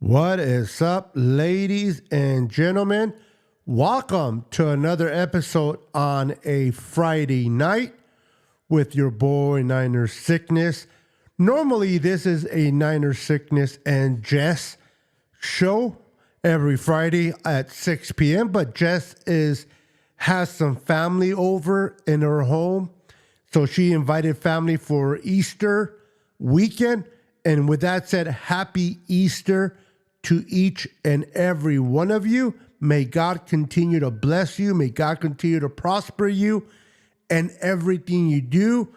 What is up, ladies and gentlemen? Welcome to another episode on a Friday night with your boy Niner Sickness. Normally, this is a Niner Sickness and Jess show every Friday at 6 p.m., but Jess has some family over in her home, so she invited family for Easter weekend. And with that said, happy Easter to each and every one of you. May God continue to bless you. May God continue to prosper you and everything you do.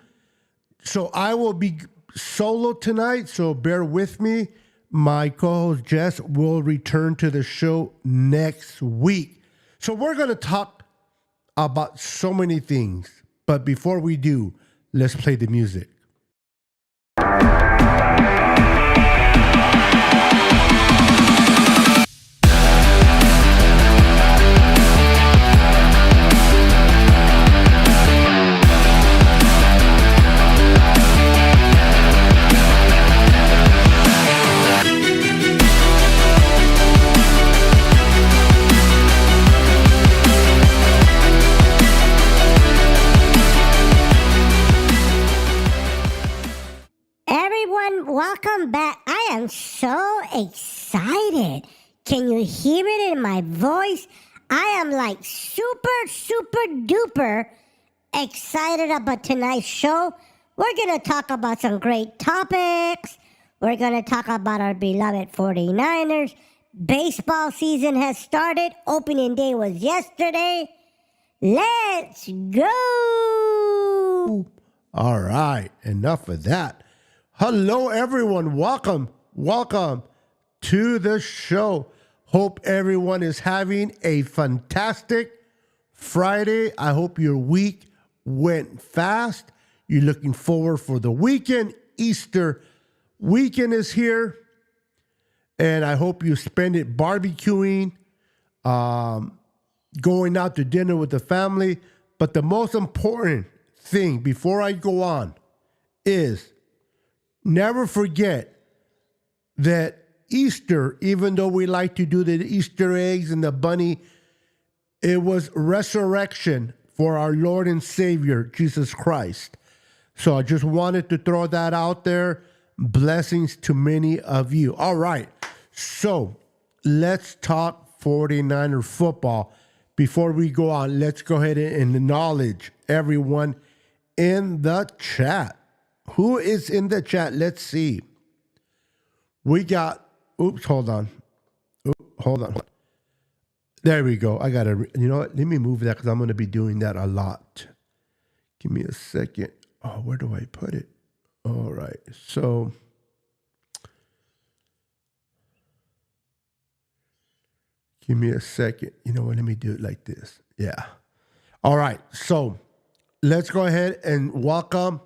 So I will be solo tonight, so bear with me. My co-host Jess will return to the show next week. So we're going to talk about so many things. But before we do, let's play the music. Welcome back. I am so excited. Can you hear it in my voice? I am like super duper excited about tonight's show. We're going to talk about some great topics. We're going to talk about our beloved 49ers. Baseball season has started. Opening day was yesterday. Let's go. All right, enough of that. Hello, everyone. Welcome to the show. Hope everyone is having a fantastic Friday. I hope your week went fast. You're looking forward for the weekend. Easter weekend is here. And I hope you spend it barbecuing, going out to dinner with the family. But the most important thing before I go on is never forget that Easter, even though we like to do the Easter eggs and the bunny, it was resurrection for our Lord and Savior, Jesus Christ. So I just wanted to throw that out there. Blessings to many of you. All right. So let's talk 49er football. Before we go on, let's go ahead and acknowledge everyone in the chat. Who is in the chat? Let's see. We got, hold on. There we go. I got to, you know what? Let me move that because I'm going to be doing that a lot. Give me a second. Oh, where do I put it? All right. So, give me a second. You know what? Let me do it like this. Yeah. All right. So, let's go ahead and welcome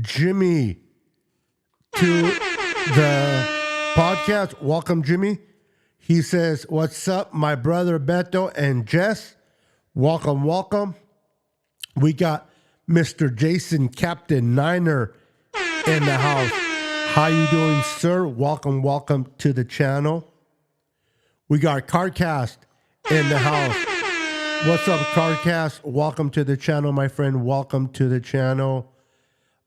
Jimmy to the podcast. Welcome, Jimmy. He says, what's up, my brother Beto and Jess? Welcome. We got Mr. Jason, Captain Niner in the house. How you doing, sir? Welcome to the channel. We got Cardcast in the house. What's up, Cardcast? Welcome to the channel, my friend. Welcome to the channel.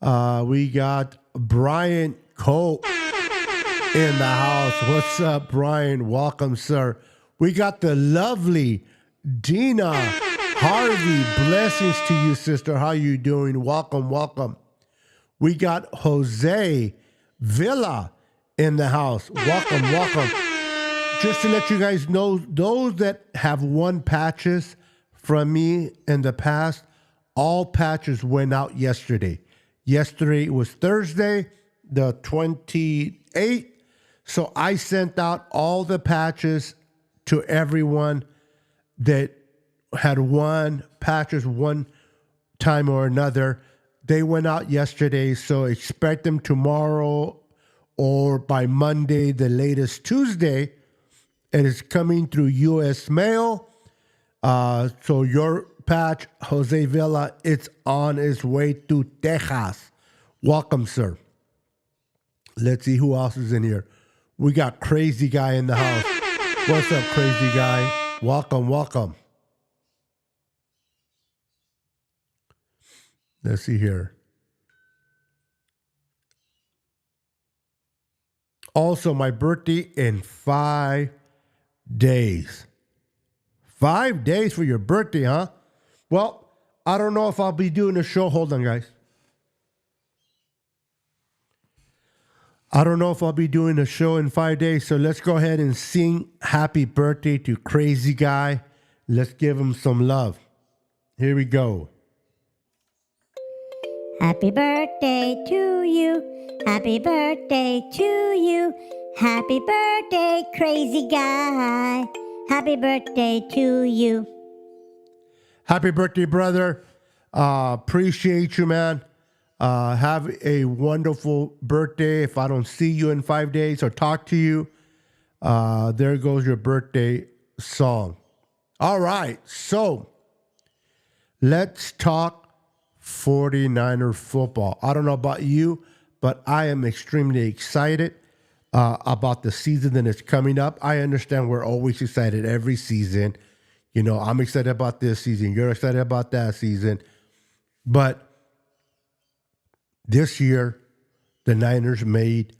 We got Brian Cole in the house. What's up, Brian? Welcome, sir. We got the lovely Dina Harvey. Blessings to you, sister. How you doing? Welcome. We got Jose Villa in the house. Welcome. Just to let you guys know, those that have won patches from me in the past, all patches went out yesterday. Yesterday was Thursday, the 28th. So I sent out all the patches to everyone that had won patches one time or another. They went out yesterday, so expect them tomorrow or by Monday, the latest Tuesday. It is coming through U.S. mail. So your patch, Jose Villa, it's on its way to Texas. Welcome, sir. Let's see who else is in here. We got Crazy Guy in the house. What's up, Crazy Guy? Welcome, welcome. Let's see here. Also, my birthday in 5 days. 5 days for your birthday, huh? Well, I don't know if I'll be doing a show. Hold on, guys. I don't know if I'll be doing a show in 5 days, so let's go ahead and sing happy birthday to Crazy Guy. Let's give him some love. Here we go. Happy birthday to you. Happy birthday to you. Happy birthday, crazy guy. Happy birthday to you. Happy birthday, brother. Appreciate you, man. Have a wonderful birthday. If I don't see you in 5 days or talk to you, there goes your birthday song. All right, so let's talk 49er football. I don't know about you, but I am extremely excited about the season that is coming up. I understand we're always excited every season. You know, I'm excited about this season. You're excited about that season. But this year, the Niners made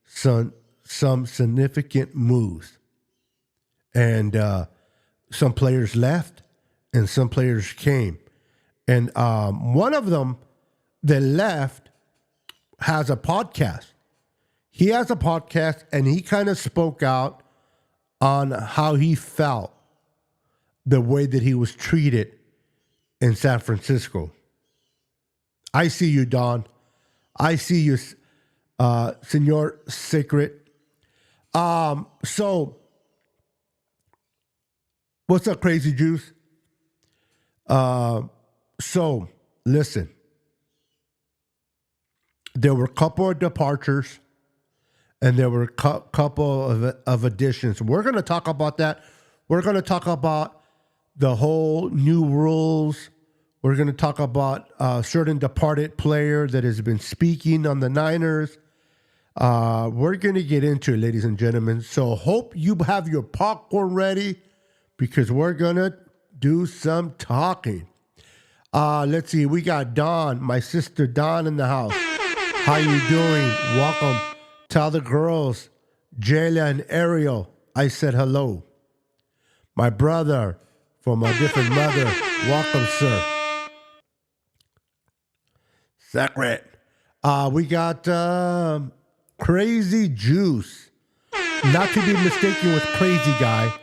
some significant moves. And some players left and some players came. And one of them that left has a podcast. He has a podcast, and he kind of spoke out on how he felt the way that he was treated in San Francisco. I see you, Don. I see you, Senor Secret. So, what's up, Crazy Juice? So, listen. There were a couple of departures, and there were a couple of additions. We're going to talk about that. We're going to talk about the whole new rules. We're going to talk about a certain departed player that has been speaking on the Niners. We're going to get into it, ladies and gentlemen. So hope you have your popcorn ready because we're going to do some talking. Let's see. We got Dawn, my sister Dawn in the house. How you doing? Welcome. Tell the girls, Jayla and Ariel, I said hello. My brother from a different mother, welcome, sir. Secret. We got Crazy Juice. Not to be mistaken with Crazy Guy.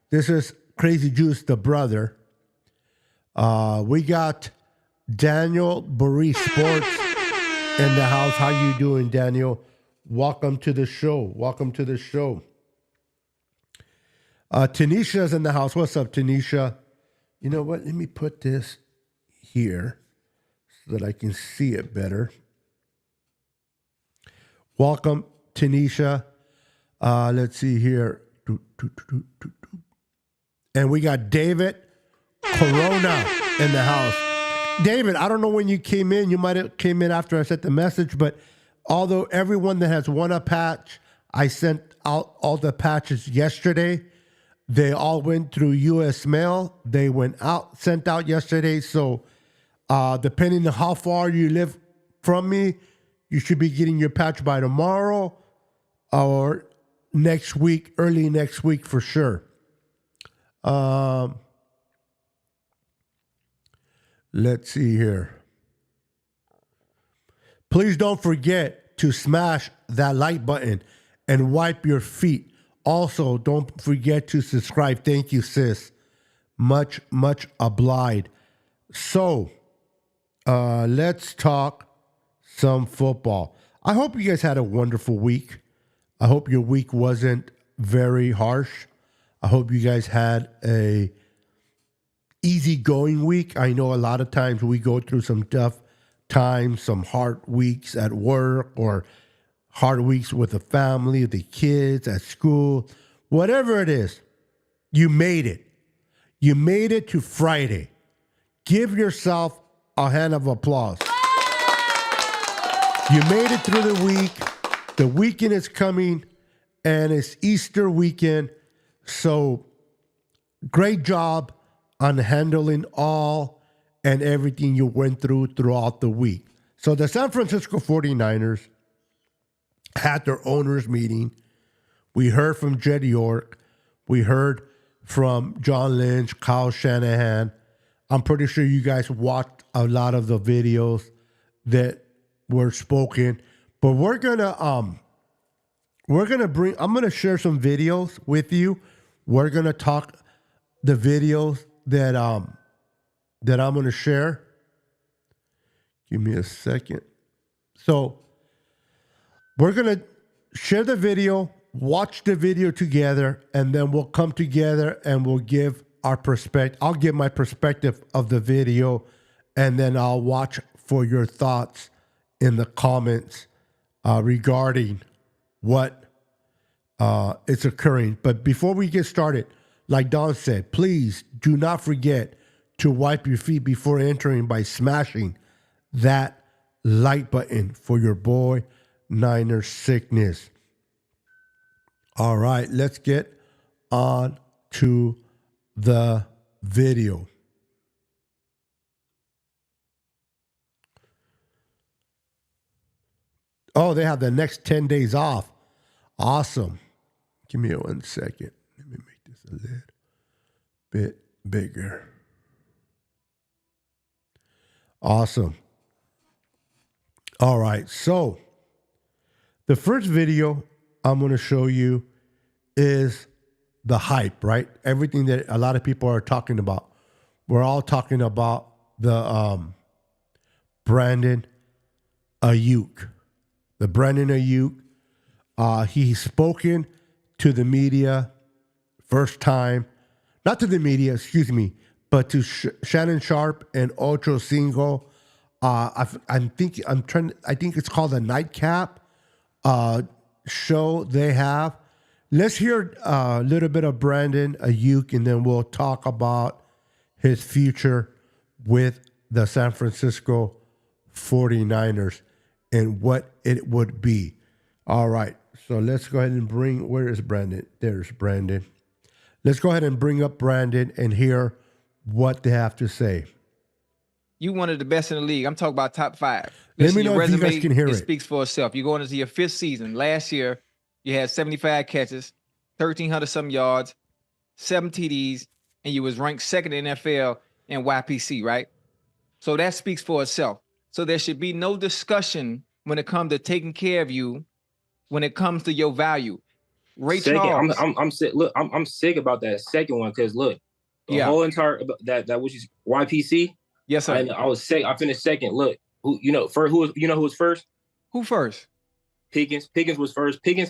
This is Crazy Juice, the brother. We got Daniel Burry Sports in the house. How you doing, Daniel? Welcome to the show. Welcome to the show. Tanisha's in the house. What's up, Tanisha? You know what? Let me put this here so that I can see it better. Welcome, Tanisha. Let's see here. And we got David Corona in the house. David, I don't know when you came in. You might have came in after I sent the message, but although everyone that has won a patch, I sent out all the patches yesterday. They all went through U.S. mail. They went out, sent out yesterday. So depending on how far you live from me, you should be getting your patch by tomorrow or next week, early next week for sure. Let's see here. Please don't forget to smash that like button and wipe your feet. Also, don't forget to subscribe. Thank you, sis. Much, much obliged. So, let's talk some football. I hope you guys had a wonderful week. I hope your week wasn't very harsh. I hope you guys had a easygoing week. I know a lot of times we go through some tough times, some hard weeks at work or hard weeks with the family, the kids, at school, whatever it is. You made it. You made it to Friday. Give yourself a hand of applause. You made it through the week. The weekend is coming, and it's Easter weekend. So great job on handling all and everything you went through throughout the week. So the San Francisco 49ers had their owners meeting. We heard from Jed York. We heard from John Lynch, Kyle Shanahan. I'm pretty sure you guys watched a lot of the videos that were spoken. But I'm gonna share some videos with you. We're gonna talk the videos that I'm gonna share. Give me a second. So we're gonna share the video, watch the video together, and then we'll come together and we'll give our perspective. I'll give my perspective of the video, and then I'll watch for your thoughts in the comments regarding what is occurring. But before we get started, like Don said, please do not forget to wipe your feet before entering by smashing that like button for your boy Niner Sickness. All right, let's get on to the video. Oh, they have the next 10 days off. Awesome. Give me 1 second. Let me make this a little bit bigger. Awesome. All right, so the first video I'm going to show you is the hype, right? Everything that a lot of people are talking about. We're all talking about the Brandon Ayuk. The Brandon Ayuk. He's spoken to the media first time. Not to the media, excuse me, but to Shannon Sharp and Ocho Cinco. I think it's called the Nightcap show they have. Let's hear a little bit of Brandon Ayuk, and then we'll talk about his future with the San Francisco 49ers and what it would be. All right, so let's go ahead and where is Brandon? There's Brandon. Let's go ahead and bring up Brandon and hear what they have to say. You one of the best in the league. I'm talking about top 5. Let me know if you guys can hear it. It speaks for itself. You're going into your 5th season. Last year, you had 75 catches, 1,300 some yards, 7 TDs, and you was ranked 2nd in NFL in YPC, right? So that speaks for itself. So there should be no discussion when it comes to taking care of you, when it comes to your value. Charles. I'm sick. Look, I'm sick about that second one because look, the whole entire that which is YPC. Yes, sir. I was sick. I finished second. Look, who was first? Who first? Pickens. Pickens was first. Pickens.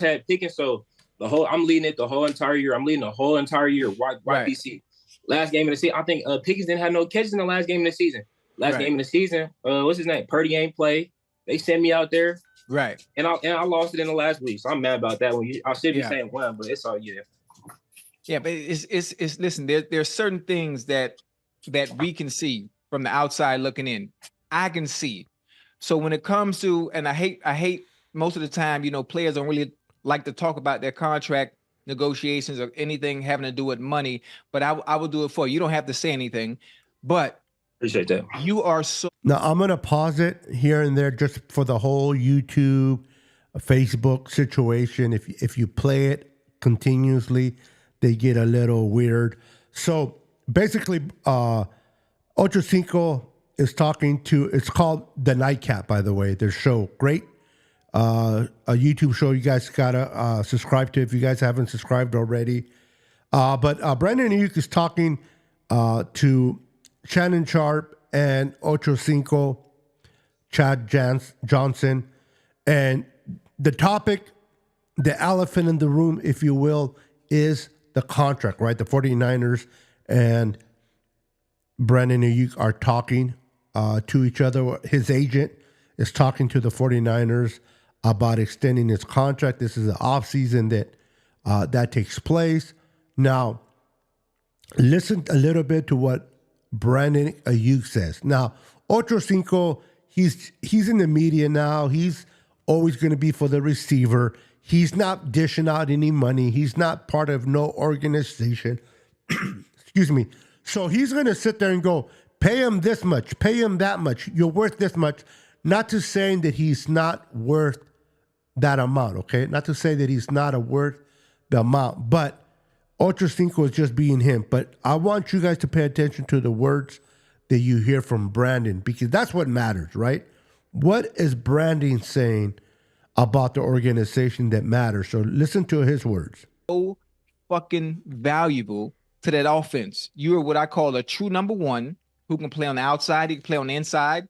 So I'm leading it the whole entire year. I'm leading the whole entire year. YPC. Right. Last game of the season, I think Pickens didn't have no catches in the last game of the season. Game of the season, what's his name? Purdy ain't play. They sent me out there. Right. And I lost it in the last week. So I'm mad about that one. I should be saying one, but it's all Yeah, but it's listen, there's certain things that we can see from the outside looking in. I can see. So when it comes to, and I hate most of the time, players don't really like to talk about their contract negotiations or anything having to do with money, but I will do it for you. You don't have to say anything, but appreciate that. You are so. Now I'm going to pause it here and there just for the whole YouTube, Facebook situation. If you play it continuously, they get a little weird. So basically, Ocho Cinco is talking to, it's called The Nightcap, by the way, their show. Great. A YouTube show you guys got to subscribe to if you guys haven't subscribed already. But Brandon Ayuk is talking to Shannon Sharp and Ocho Cinco, Chad Johnson. And the topic, the elephant in the room, if you will, is the contract, right? The 49ers and Brandon Ayuk are talking to each other. His agent is talking to the 49ers about extending his contract. This is the offseason that takes place. Now, listen a little bit to what Brandon Ayuk says. Now, Ocho Cinco, he's in the media now. He's always going to be for the receiver. He's not dishing out any money. He's not part of no organization. Excuse me. So he's going to sit there and go, pay him this much, pay him that much. You're worth this much. Not to saying that he's not worth that amount, okay? Not to say that he's not worth the amount, but Ocho Cinco is just being him. But I want you guys to pay attention to the words that you hear from Brandon, because that's what matters, right? What is Brandon saying about the organization that matters? So listen to his words. So fucking valuable to that offense. You are what I call a true number one who can play on the outside, he can play on the inside.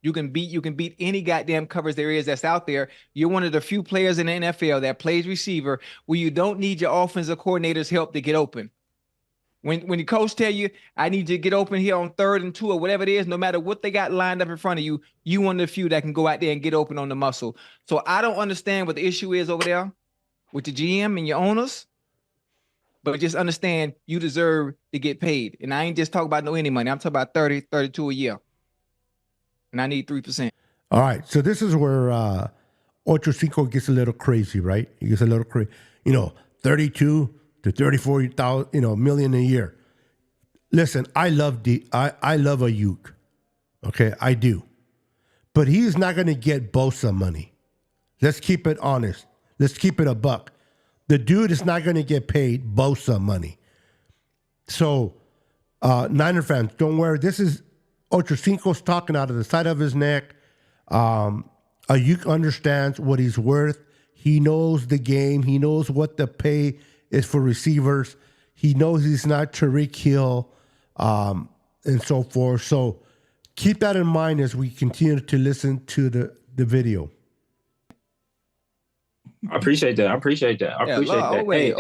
You can beat any goddamn covers there is that's out there. You're one of the few players in the NFL that plays receiver where you don't need your offensive coordinator's help to get open. When the coach tell you, I need you to get open here on 3rd and 2 or whatever it is, no matter what they got lined up in front of you, you one of the few that can go out there and get open on the muscle. So I don't understand what the issue is over there with the GM and your owners, but just understand you deserve to get paid. And I ain't just talking about any money. I'm talking about 30, 32 a year. And I need 3%. All right. So this is where Ocho Cinco gets a little crazy, right? He gets a little crazy. 32 to 34 million a year. Listen, I love Ayuk. Okay, I do. But he's not going to get Bosa money. Let's keep it honest. Let's keep it a buck. The dude is not going to get paid Bosa money. So, Niner fans, don't worry. This is Ocho Cinco's talking out of the side of his neck. Ayuk understands what he's worth. He knows the game. He knows what the pay is for receivers. He knows he's not Tariq Hill, and so forth. So keep that in mind as we continue to listen to the video. I appreciate that. I appreciate that. I appreciate that. Always.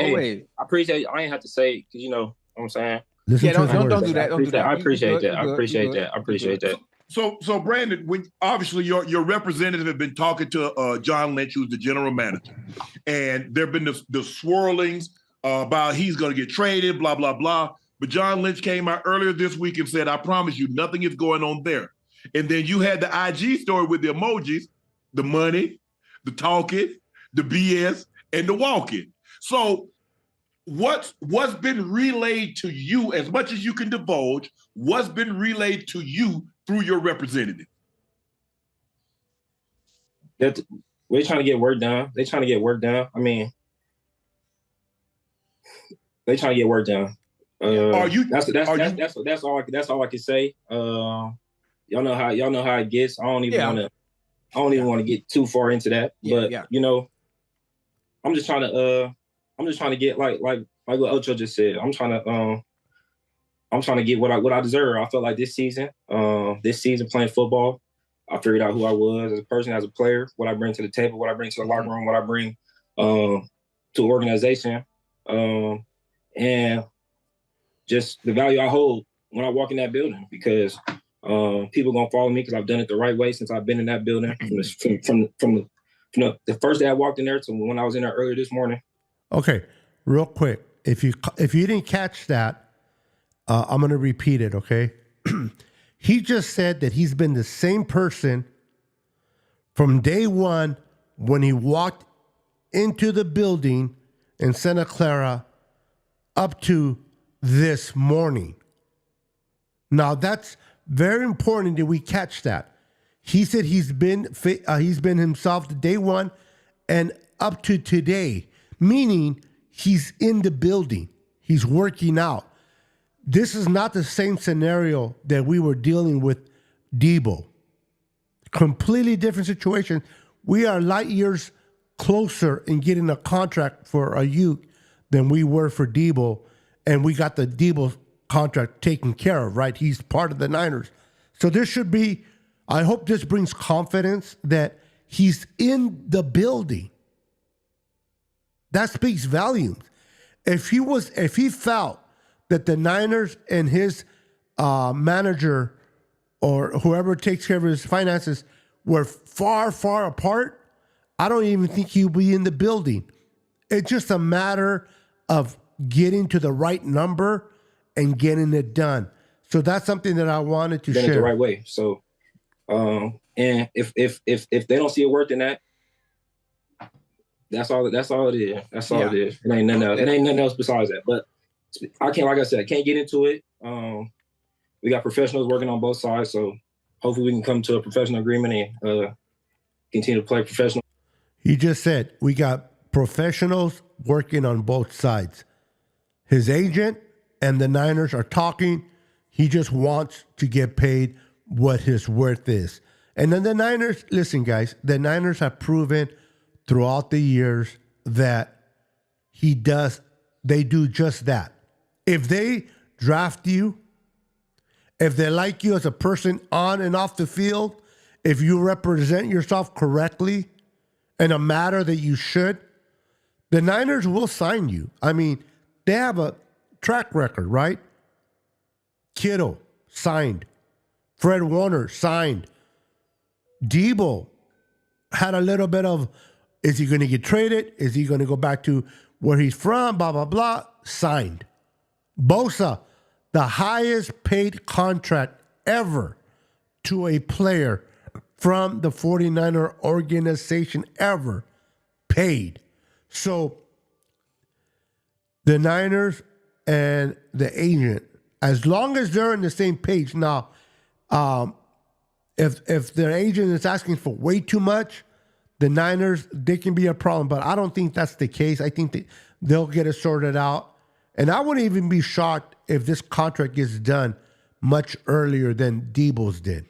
I appreciate. I ain't have to say because you know what I'm saying. Listen to his words. Don't do that. Don't do that. I appreciate that. I appreciate that. I appreciate that. So Brandon, when obviously your representative have been talking to John Lynch, who's the general manager, and there've been the swirlings about he's going to get traded, blah blah blah. But John Lynch came out earlier this week and said, "I promise you, nothing is going on there." And then you had the IG story with the emojis, the money, the talking, the BS, and the walking. So what's been relayed to you, as much as you can divulge, what's been relayed to you through your representative? That we're trying to get work done. They're trying to get work done. I mean, they trying to get work done. That's all I can say. Y'all know how it gets. I don't even want to get too far into that. But you know, I'm just trying to get like what Ocho just said. I'm trying to get what I deserve. I felt like this season playing football, I figured out who I was as a person, as a player, what I bring to the table, what I bring to the locker room, what I bring to an organization, and just the value I hold when I walk in that building, because people gonna follow me because I've done it the right way since I've been in that building from the first day I walked in there to when I was in there earlier this morning. Okay, real quick, if you didn't catch that, I'm gonna repeat it. Okay, he just said that he's been the same person from day one when he walked into the building in Santa Clara up to this morning. Now that's very important that we catch that. He said he's been himself day one and up to today, meaning he's in the building, he's working out. This is not the same scenario that we were dealing with Debo. Completely different situation. We are light years closer in getting a contract for Ayuk than we were for Debo, and we got the Debo contract taken care of, right? He's part of the Niners. So this should be, I hope this brings confidence that he's in the building. That speaks volumes. If he felt that the Niners and his manager or whoever takes care of his finances were far, far apart, I don't even think he'll be in the building. It's just a matter of getting to the right number and getting it done. So that's something that I wanted to share. It the right way. So, and if they don't see it worth in that, That's all it is. That's all Yeah. it is. It ain't nothing else. It ain't nothing else besides that. But I can't, like I said, I can't get into it. We got professionals working on both sides, so hopefully we can come to a professional agreement and continue to play professional. He just said we got professionals working on both sides. His agent and the Niners are talking. He just wants to get paid what his worth is. And then the Niners, listen, guys, the Niners have proven throughout the years that they do just that. If they draft you, if they like you as a person on and off the field, if you represent yourself correctly in a matter that you should, the Niners will sign you. I mean, they have a track record, right? Kittle signed. Fred Warner signed. Debo had a little bit of, is he going to get traded? Is he going to go back to where he's from? Blah, blah, blah. Signed. Bosa, the highest paid contract ever to a player from the 49er organization ever paid. So the Niners and the agent, as long as they're on the same page. Now, if their agent is asking for way too much, the Niners, they can be a problem. But I don't think that's the case. I think they'll get it sorted out. And I wouldn't even be shocked if this contract gets done much earlier than Debo's did.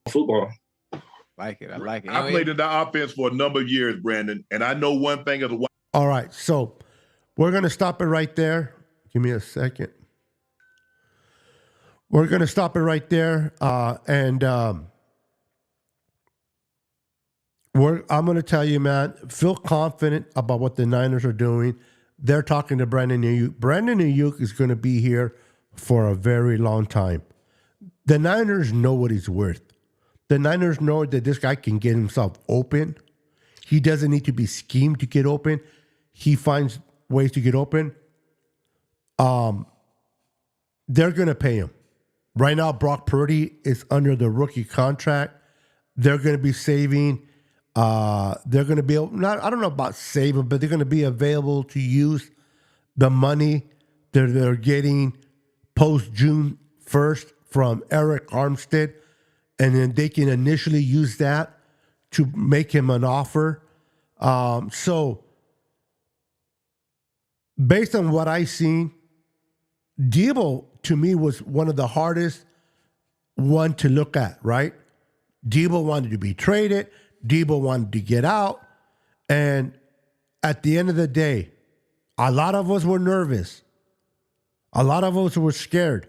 Football. I like it. I played in the offense for a number of years, Brandon, and I know one thing as a. All right, so we're going to stop it right there. Give me a second. We're going to stop it right there. I'm going to tell you, man, feel confident about what the Niners are doing. They're talking to Brandon Ayuk. Brandon Ayuk is going to be here for a very long time. The Niners know what he's worth. The Niners know that this guy can get himself open. He doesn't need to be schemed to get open. He finds ways to get open. They're going to pay him. Right now, Brock Purdy is under the rookie contract. They're going to be saving. They're going to be I don't know about saving, but they're going to be available to use the money that they're getting post June 1st from Eric Armstead, and then they can initially use that to make him an offer. So based on what I've seen, Debo to me was one of the hardest one to look at, right? Debo wanted to be traded. Debo wanted to get out. And at the end of the day, a lot of us were nervous. A lot of us were scared.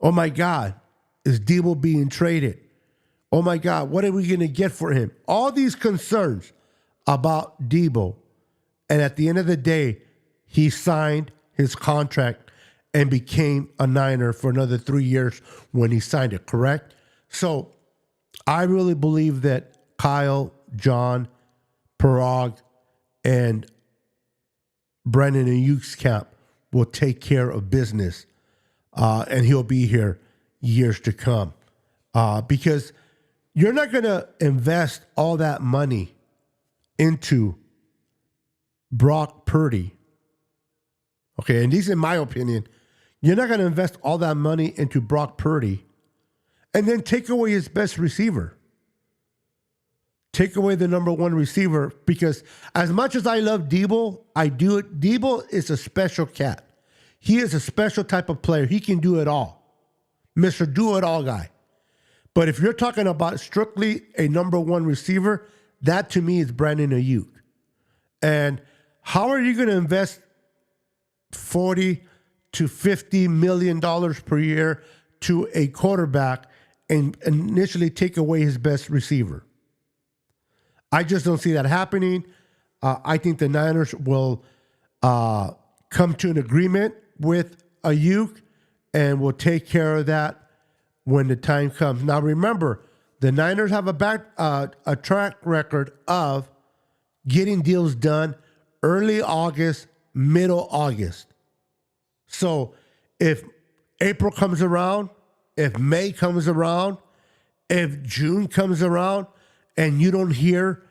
Oh my God, is Debo being traded? Oh my God, what are we going to get for him? All these concerns about Debo. And at the end of the day, he signed his contract and became a Niner for another 3 years when he signed it, correct? So I really believe that Kyle, John, Parag, and Brandon Ayuk's camp will take care of business, and he'll be here years to come. Because you're not going to invest all that money into Brock Purdy. Okay, and these, in my opinion, you're not going to invest all that money into Brock Purdy and then take away his best receiver. Take away the number one receiver, because as much as I love Debo, I do it. Debo is a special cat. He is a special type of player. He can do it all. Mr. Do-it-all guy. But if you're talking about strictly a number one receiver, that to me is Brandon Ayuk. And how are you going to invest $40 to $50 million per year to a quarterback and initially take away his best receiver? I just don't see that happening. I think the Niners will come to an agreement with Ayuk and will take care of that when the time comes. Now, remember, the Niners have a track record of getting deals done early August, middle August. So if April comes around, if May comes around, if June comes around, and you don't hear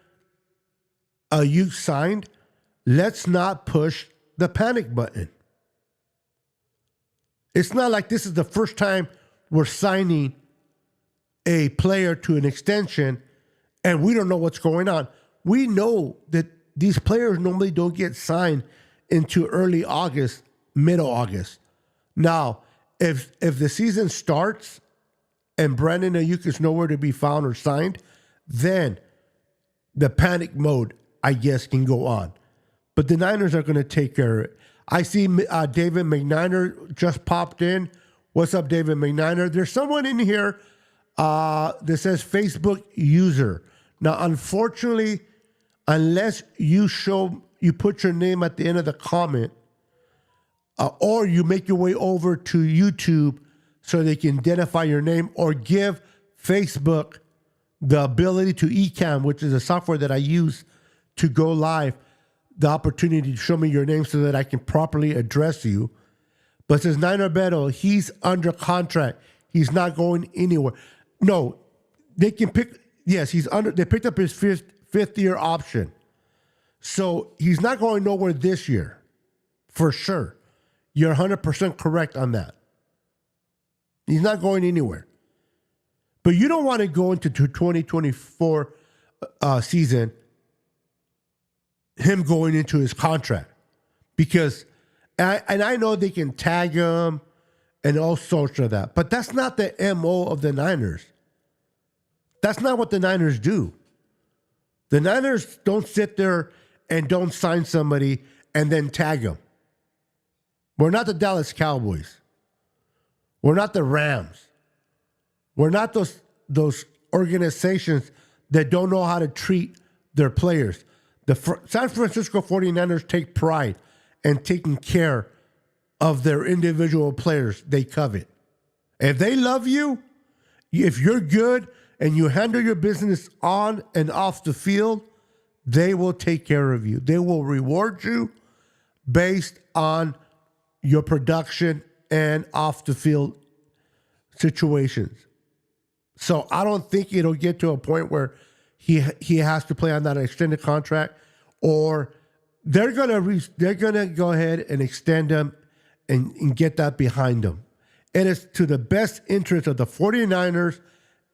you signed, let's not push the panic button. It's not like this is the first time we're signing a player to an extension and we don't know what's going on. We know that these players normally don't get signed into early August, middle August. Now, if the season starts and Brandon Ayuk is nowhere to be found or signed, then the panic mode, I guess, can go on. But the Niners are going to take care of it. I see David McNiner just popped in. What's up, David McNiner? There's someone in here that says Facebook user. Now, unfortunately, unless you put your name at the end of the comment, or you make your way over to YouTube so they can identify your name, or give Facebook the ability to eCam, which is a software that I use to go live, the opportunity to show me your name so that I can properly address you. But says Niner Beto, he's under contract. He's not going anywhere. No, they can pick. Yes, they picked up his fifth year option. So he's not going nowhere this year, for sure. You're 100% correct on that. He's not going anywhere. But you don't want to go into 2024 season, him going into his contract. Because, and I know they can tag him and all sorts of that, but that's not the MO of the Niners. That's not what the Niners do. The Niners don't sit there and don't sign somebody and then tag them. We're not the Dallas Cowboys. We're not the Rams. We're not those organizations that don't know how to treat their players. The San Francisco 49ers take pride in taking care of their individual players they covet. If they love you, if you're good and you handle your business on and off the field, they will take care of you. They will reward you based on your production and off the field situations. So I don't think it'll get to a point where he has to play on that extended contract, or they're gonna go ahead and extend him and get that behind them. It is to the best interest of the 49ers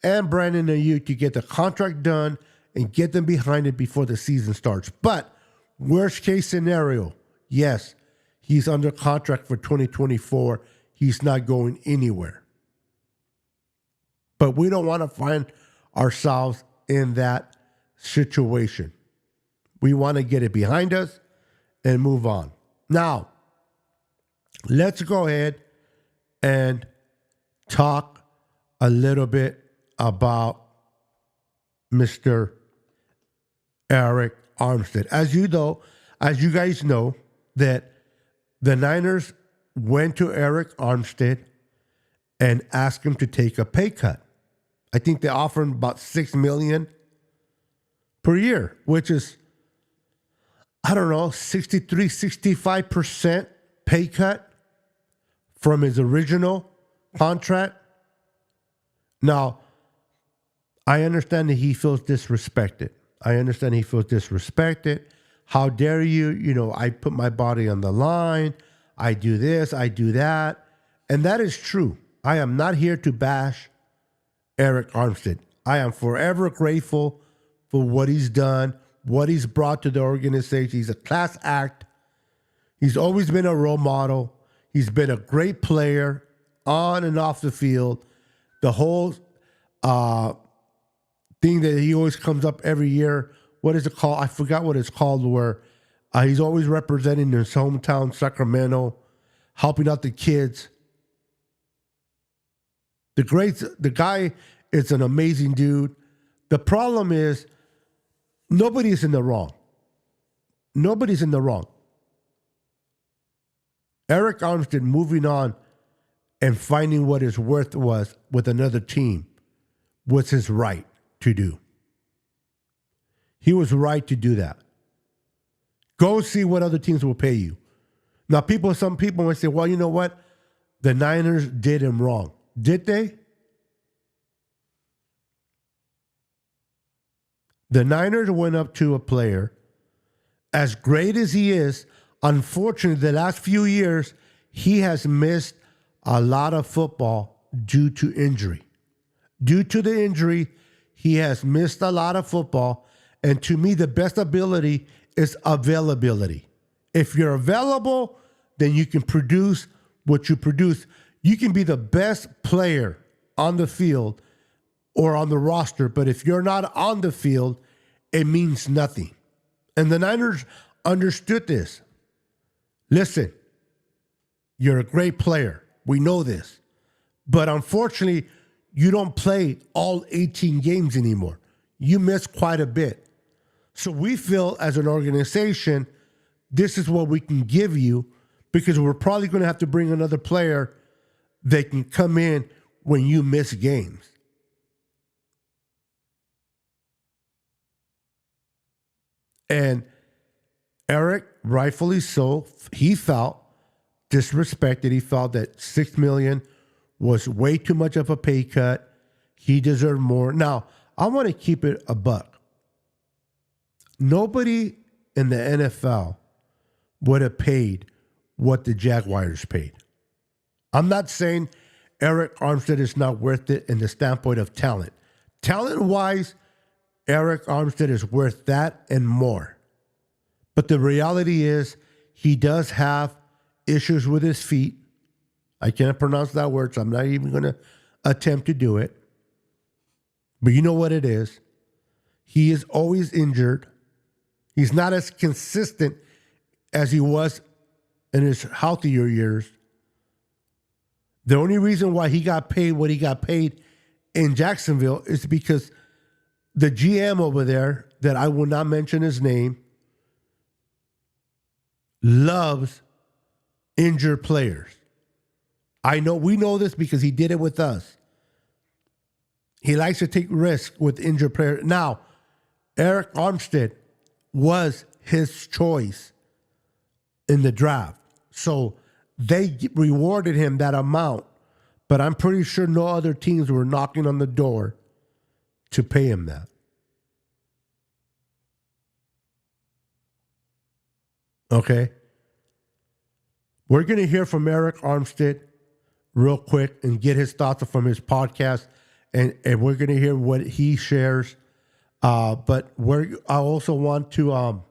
and Brandon Ayuk to get the contract done and get them behind it before the season starts. But worst case scenario, yes, he's under contract for 2024. He's not going anywhere. But we don't want to find ourselves in that situation. We want to get it behind us and move on. Now, let's go ahead and talk a little bit about Mr. Eric Armstead. As you guys know, that the Niners went to Eric Armstead and asked him to take a pay cut. I think they offered him about $6 million per year, which is, I don't know, 65% pay cut from his original contract. Now, I understand that he feels disrespected. How dare you? I put my body on the line. I do this, I do that. And that is true. I am not here to bash Eric Armstead. I am forever grateful for what he's done, what he's brought to the organization. He's a class act. He's always been a role model. He's been a great player on and off the field. The whole thing that he always comes up every year, what is it called? I forgot what it's called, where he's always representing his hometown, Sacramento, helping out the kids. The guy is an amazing dude. The problem is nobody's in the wrong. Eric Armstead moving on and finding what his worth was with another team was his right to do. He was right to do that. Go see what other teams will pay you. Now, some people might say, well, you know what? The Niners did him wrong. Did they? The Niners went up to a player as great as he is, unfortunately, the last few years, he has missed a lot of football due to injury. Due to the injury, he has missed a lot of football. And to me, the best ability is availability. If you're available, then you can produce what you produce. You can be the best player on the field or on the roster, but if you're not on the field, it means nothing. And the Niners understood this. Listen, you're a great player. We know this. But unfortunately, you don't play all 18 games anymore. You miss quite a bit. So we feel as an organization, this is what we can give you because we're probably going to have to bring another player that can come in when you miss games. And Eric, rightfully so, he felt disrespected. He felt that $6 million was way too much of a pay cut. He deserved more. Now, I want to keep it a buck. Nobody in the NFL would have paid what the Jaguars paid. I'm not saying Eric Armstead is not worth it in the standpoint of talent. Talent-wise, Eric Armstead is worth that and more. But the reality is he does have issues with his feet. I can't pronounce that word, so I'm not even going to attempt to do it. But you know what it is. He is always injured. He's not as consistent as he was in his healthier years. The only reason why he got paid what he got paid in Jacksonville is because the GM over there, that I will not mention his name, loves injured players. We know this because he did it with us. He likes to take risks with injured players. Now, Eric Armstead was his choice in the draft. So they rewarded him that amount, but I'm pretty sure no other teams were knocking on the door to pay him that. Okay? We're going to hear from Eric Armstead real quick and get his thoughts from his podcast, and we're going to hear what he shares. But I also want to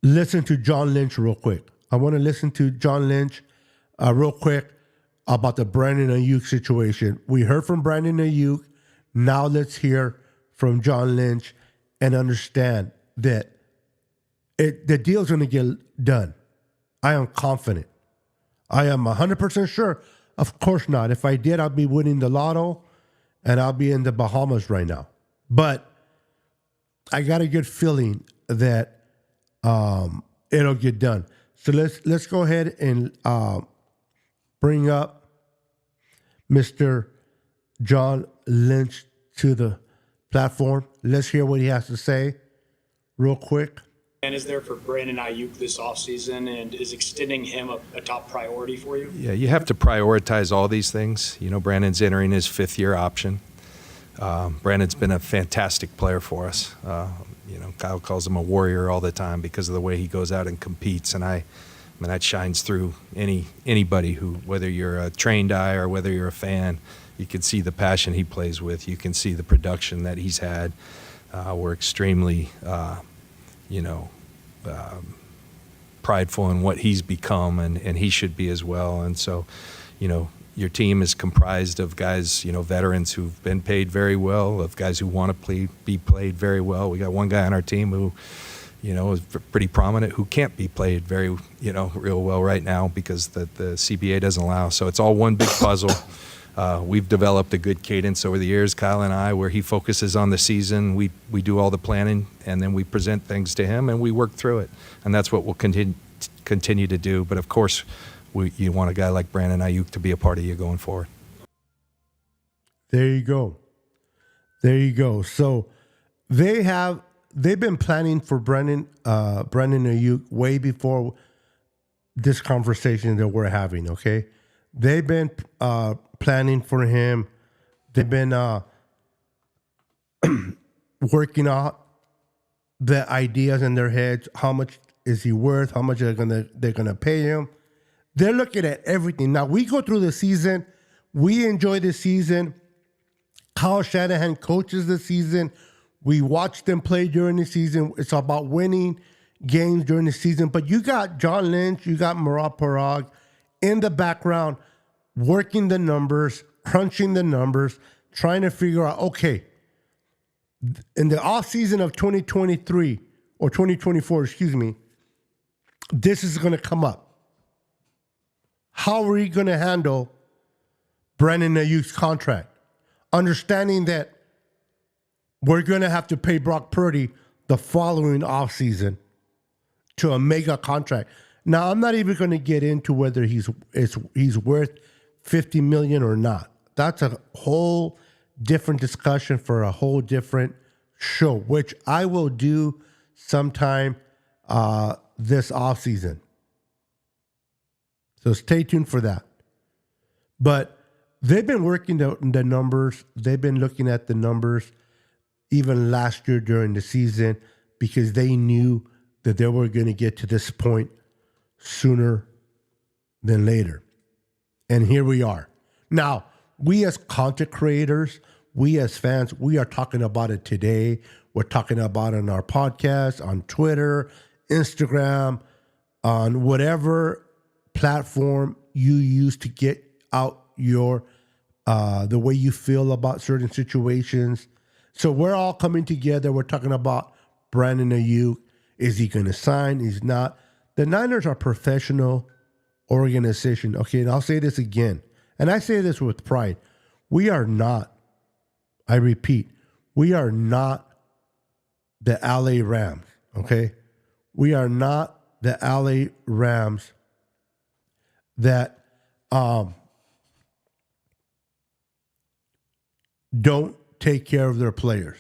listen to John Lynch real quick. I want to listen to John Lynch real quick about the Brandon Ayuk situation. We heard from Brandon Ayuk. Now let's hear from John Lynch and understand that the deal's going to get done. I am confident. I am 100% sure. Of course not. If I did, I'd be winning the lotto and I'll be in the Bahamas right now. But I got a good feeling that it'll get done. So let's go ahead and bring up Mr. John Lynch to the platform. Let's hear what he has to say real quick. And is there for Brandon Ayuk this offseason, and is extending him a top priority for you? Yeah, you have to prioritize all these things. You know, Brandon's entering his fifth-year option. Brandon's been a fantastic player for us. Kyle calls him a warrior all the time because of the way he goes out and competes, and I mean that shines through anybody who, whether you're a trained eye or whether you're a fan, you can see the passion he plays with. You can see the production that he's had. We're extremely, prideful in what he's become, and he should be as well. And so, your team is comprised of guys, veterans who've been paid very well, of guys who want to be played very well. We got one guy on our team who, is pretty prominent, who can't be played very, real well right now because the CBA doesn't allow. So it's all one big puzzle. We've developed a good cadence over the years, Kyle and I, where he focuses on the season. We do all the planning, and then we present things to him, and we work through it. And that's what we'll continue to do. But, of course, you want a guy like Brandon Ayuk to be a part of you going forward. There you go. So they've been planning for Brandon Ayuk way before this conversation that we're having, okay? They've been planning for him. They've been working out the ideas in their heads. How much is he worth? How much they're gonna pay him? They're looking at everything. Now we go through the season. We enjoy the season. Kyle Shanahan coaches the season. We watch them play during the season. It's about winning games during the season. But you got John Lynch, you got Murat Parag in the background working the numbers, crunching the numbers, trying to figure out, okay, in the offseason of 2023 or 2024, excuse me, this is going to come up. How are we going to handle Brandon Ayuk's contract? Understanding that we're going to have to pay Brock Purdy the following offseason to a mega contract. Now, I'm not even going to get into whether he's worth $50 million or not. That's a whole different discussion for a whole different show, which I will do sometime this offseason. So stay tuned for that. But they've been working the numbers. They've been looking at the numbers even last year during the season because they knew that they were going to get to this point sooner than later. And here we are. Now, we as content creators, we as fans, we are talking about it today. We're talking about it on our podcast, on Twitter, Instagram, on whatever platform you use to get out your the way you feel about certain situations. So we're all coming together. We're talking about Brandon Ayuk. Is he going to sign? He's not. The Niners are a professional organization. Okay, and I'll say this again, and I say this with pride. We are not, I repeat, we are not the LA Rams, okay? We are not the LA Rams that don't take care of their players.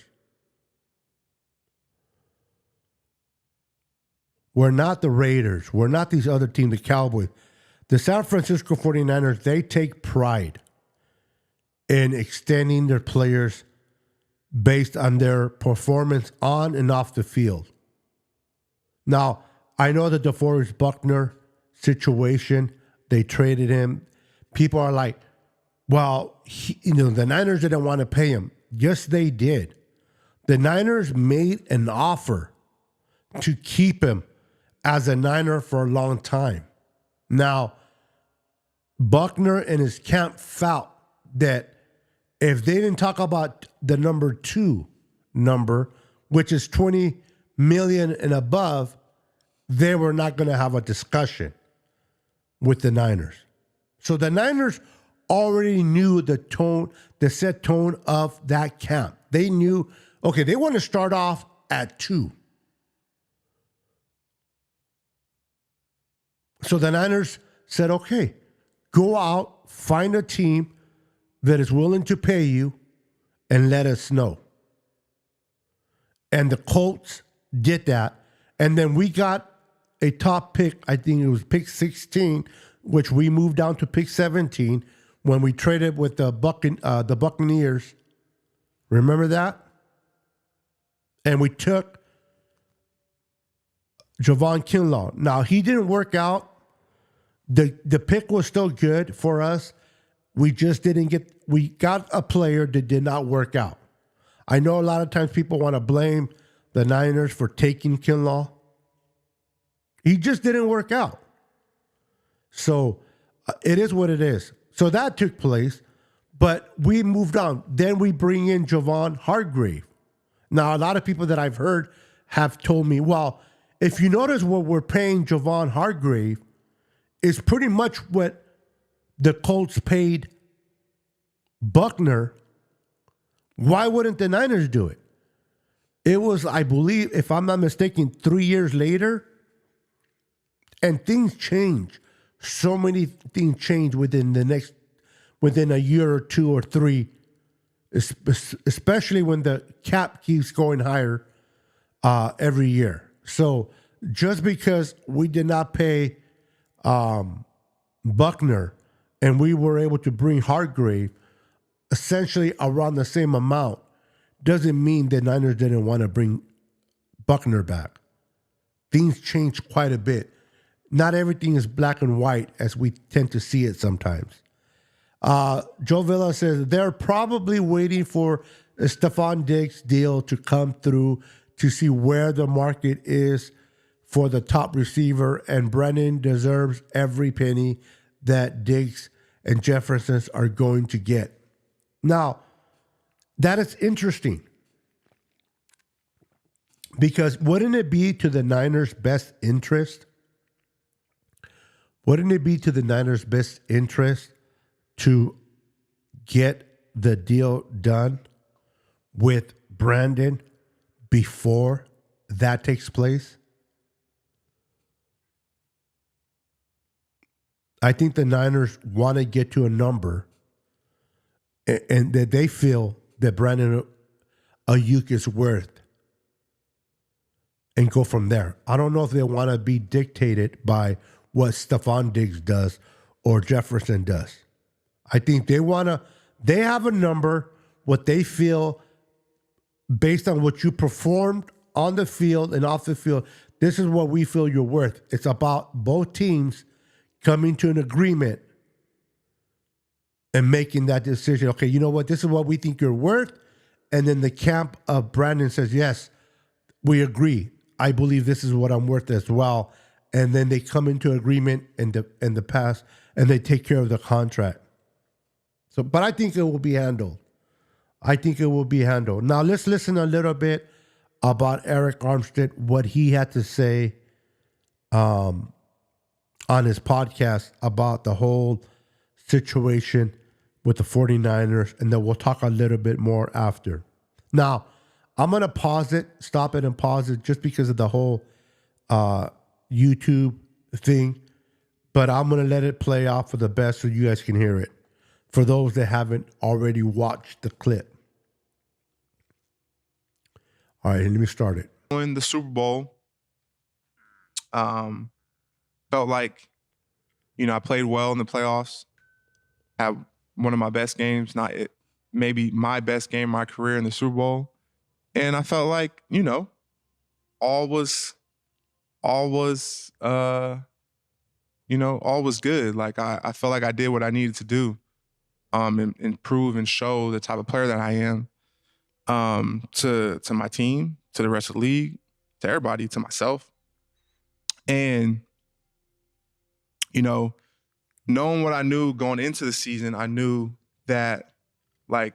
We're not the Raiders. We're not these other teams, the Cowboys. The San Francisco 49ers, they take pride in extending their players based on their performance on and off the field. Now, I know the DeForest Buckner situation, they traded him. People are like, well, the Niners didn't want to pay him. Yes, they did. The Niners made an offer to keep him as a Niner for a long time. Now, Buckner and his camp felt that if they didn't talk about the number 2 number, which is $20 million and above, they were not going to have a discussion with the Niners. So the Niners already knew the tone, the set tone of that camp. They knew, okay, they want to start off at 2. So the Niners said, okay, go out, find a team that is willing to pay you and let us know. And the Colts did that. And then we got a top pick, I think it was pick 16, which we moved down to pick 17 when we traded with the Buccaneers. Remember that? And we took Javon Kinlaw. Now, he didn't work out. The pick was still good for us. We just we got a player that did not work out. I know a lot of times people want to blame the Niners for taking Kinlaw. He just didn't work out. So it is what it is. So that took place, but we moved on. Then we bring in Javon Hargrave. Now, a lot of people that I've heard have told me, well, if you notice what we're paying Javon Hargrave is pretty much what the Colts paid Buckner. Why wouldn't the Niners do it? It was, I believe, if I'm not mistaken, 3 years later, and things change. So many things change within a year or 2 or 3, especially when the cap keeps going higher every year. So just because we did not pay Buckner and we were able to bring Hargrave essentially around the same amount doesn't mean the Niners didn't want to bring Buckner back. Things changed quite a bit. Not everything is black and white as we tend to see it sometimes. Joe Villa says they're probably waiting for a Stephon Diggs deal to come through to see where the market is for the top receiver, and Brennan deserves every penny that Diggs and Jefferson are going to get. Now, that is interesting because wouldn't it be to the Niners' best interest? Wouldn't it be to the Niners' best interest to get the deal done with Brandon before that takes place? I think the Niners want to get to a number and that they feel that Brandon Ayuk is worth and go from there. I don't know if they want to be dictated by what Stephon Diggs does or Jefferson does. I think they have a number, what they feel based on what you performed on the field and off the field. This is what we feel you're worth. It's about both teams coming to an agreement and making that decision. Okay, you know what? This is what we think you're worth. And then the camp of Brandon says, yes, we agree. I believe this is what I'm worth as well. And then they come into agreement in the past and they take care of the contract. So, but I think it will be handled. Now let's listen a little bit about Eric Armstead, what he had to say on his podcast about the whole situation with the 49ers, and then we'll talk a little bit more after. Now, I'm going to stop it and pause it just because of the whole YouTube thing, but I'm going to let it play out for the best so you guys can hear it, for those that haven't already watched the clip. All right, let me start it. In the Super Bowl, felt like, I played well in the playoffs, had one of my best games, maybe my best game of my career in the Super Bowl. And I felt like, all was good. Like I felt like I did what I needed to do, and prove and show the type of player that I am, to my team, to the rest of the league, to everybody, to myself. And, knowing what I knew going into the season, I knew that, I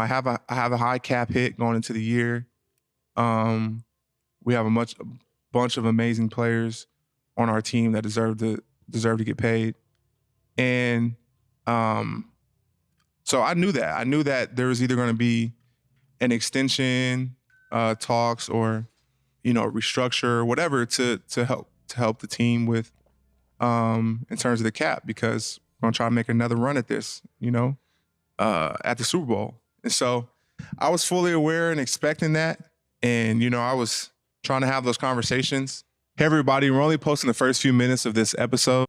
have a high cap hit going into the year. We have a bunch of amazing players on our team that deserve to get paid. And so I knew that. I knew that there was either going to be an extension talks or, restructure, whatever to help the team with in terms of the cap, because we're going to try to make another run at this, at the Super Bowl. And so I was fully aware and expecting that. And, I was trying to have those conversations. Hey, everybody, we're only posting the first few minutes of this episode.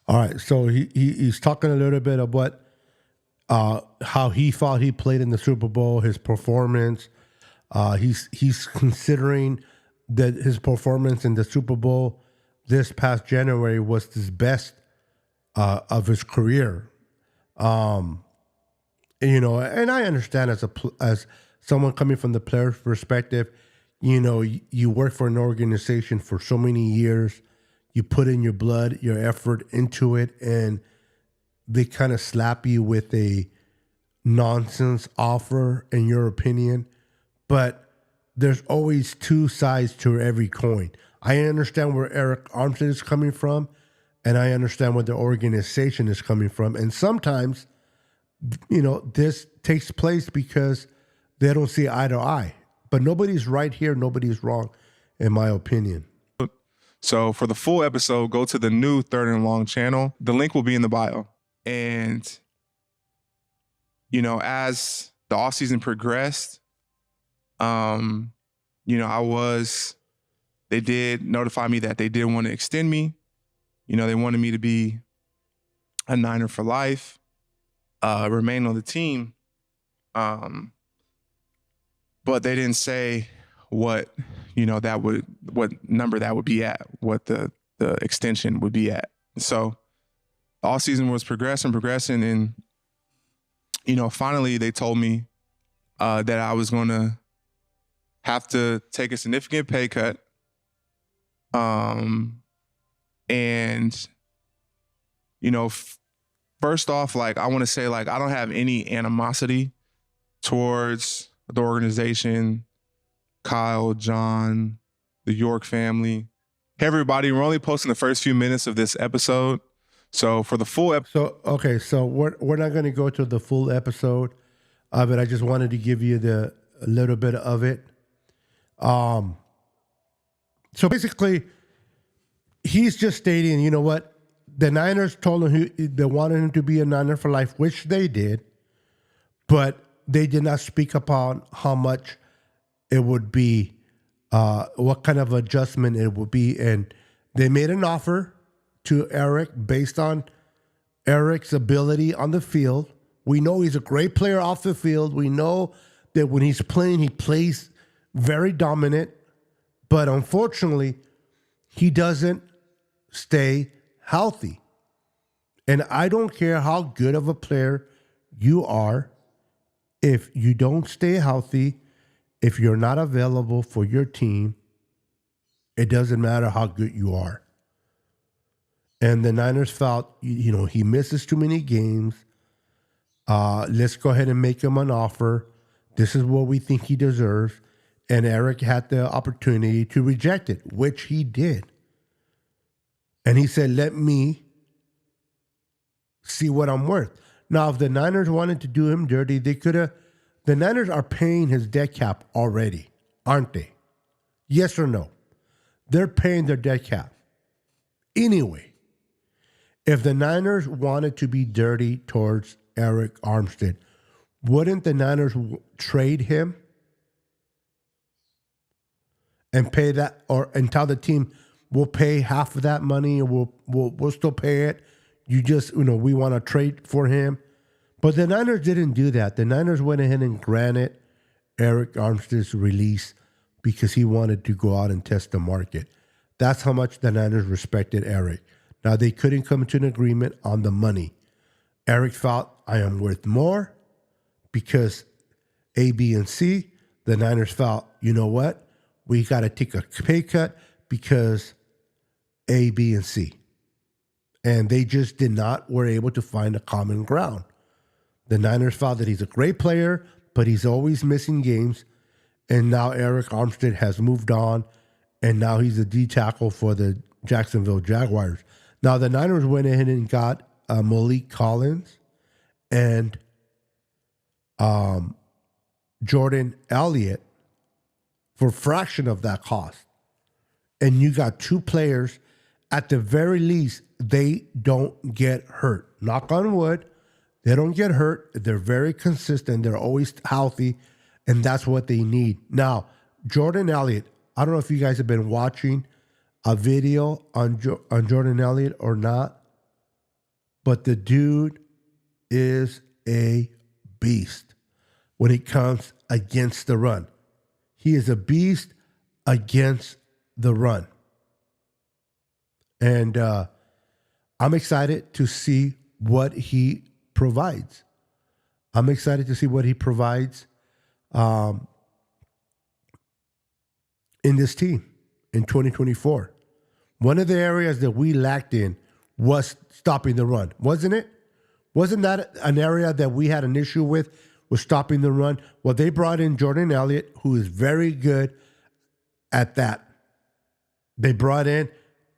All right. So he's talking a little bit of what, how he thought he played in the Super Bowl, his performance. He's considering that his performance in the Super Bowl this past January was his best of his career. And I understand as someone coming from the player's perspective, you work for an organization for so many years, you put in your blood, your effort into it, and they kind of slap you with a nonsense offer, in your opinion. But there's always two sides to every coin. I understand where Eric Armstead is coming from, and I understand where the organization is coming from. And sometimes, this takes place because they don't see eye to eye. But nobody's right here, nobody's wrong, in my opinion. So for the full episode, go to the new Third and Long channel. The link will be in the bio. And, as the offseason progressed, they did notify me that they did want to extend me. They wanted me to be a Niner for life, remain on the team. but they didn't say what number that would be at, what the extension would be at. So all season was progressing, and finally they told me that I was going to have to take a significant pay cut. First off, like, I want to say, like, I don't have any animosity towards the organization, Kyle, John, the York family. Hey, everybody, we're only posting the first few minutes of this episode. So for the full episode. So we're not going to go to the full episode of it. I just wanted to give you a little bit of it. So basically, he's just stating, you know what? The Niners told him they wanted him to be a Niner for life, which they did, but they did not speak upon how much it would be, what kind of adjustment it would be. And they made an offer to Eric based on Eric's ability on the field. We know he's a great player off the field. We know that when he's playing, he plays very dominant, but unfortunately, he doesn't stay healthy. And I don't care how good of a player you are, if you don't stay healthy, if you're not available for your team, it doesn't matter how good you are. And the Niners felt, he misses too many games. Let's go ahead and make him an offer. This is what we think he deserves. And Eric had the opportunity to reject it, which he did. And he said, let me see what I'm worth. Now, if the Niners wanted to do him dirty, they could have. The Niners are paying his dead cap already, aren't they? Yes or no? They're paying their dead cap. Anyway, if the Niners wanted to be dirty towards Eric Armstead, wouldn't the Niners trade him and pay that, and tell the team, we'll pay half of that money, and we'll still pay it. You just, we want to trade for him. But the Niners didn't do that. The Niners went ahead and granted Eric Armstead's release because he wanted to go out and test the market. That's how much the Niners respected Eric. Now, they couldn't come to an agreement on the money. Eric felt, I am worth more because A, B, and C. The Niners felt, you know what? We got to take a pay cut because A, B, and C. And they just were able to find a common ground. The Niners felt that he's a great player, but he's always missing games. And now Eric Armstead has moved on, and now he's a D tackle for the Jacksonville Jaguars. Now, the Niners went ahead and got Malik Collins and Jordan Elliott for a fraction of that cost. And you got two players, at the very least, they don't get hurt. Knock on wood, they don't get hurt. They're very consistent. They're always healthy, and that's what they need. Now, Jordan Elliott, I don't know if you guys have been watching a video on Jordan Elliott or not, but the dude is a beast when it comes against the run. He is a beast against the run. And I'm excited to see what he provides. I'm excited to see what he provides in this team in 2024. One of the areas that we lacked in was stopping the run, wasn't it? Wasn't that an area that we had an issue with stopping the run? Well, they brought in Jordan Elliott, who is very good at that. They brought in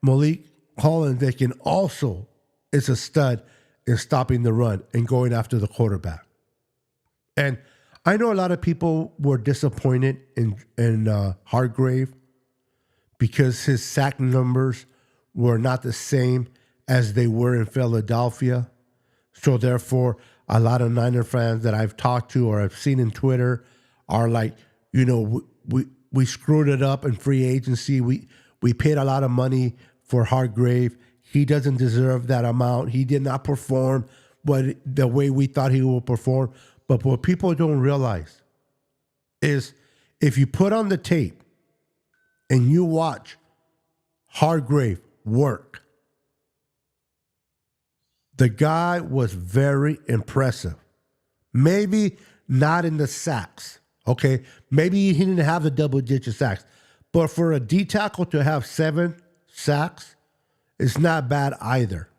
Malik Collins, that can also is a stud in stopping the run and going after the quarterback. And I know a lot of people were disappointed in Hargrave because his sack numbers were not the same as they were in Philadelphia. So therefore, a lot of Niner fans that I've talked to or I've seen in Twitter are like, we screwed it up in free agency. We paid a lot of money for Hargrave. He doesn't deserve that amount. He did not perform the way we thought he would perform. But what people don't realize is if you put on the tape and you watch Hargrave work, the guy was very impressive. Maybe not in the sacks, okay? Maybe he didn't have the double-digit sacks. But for a D tackle to have 7 sacks, it's not bad either.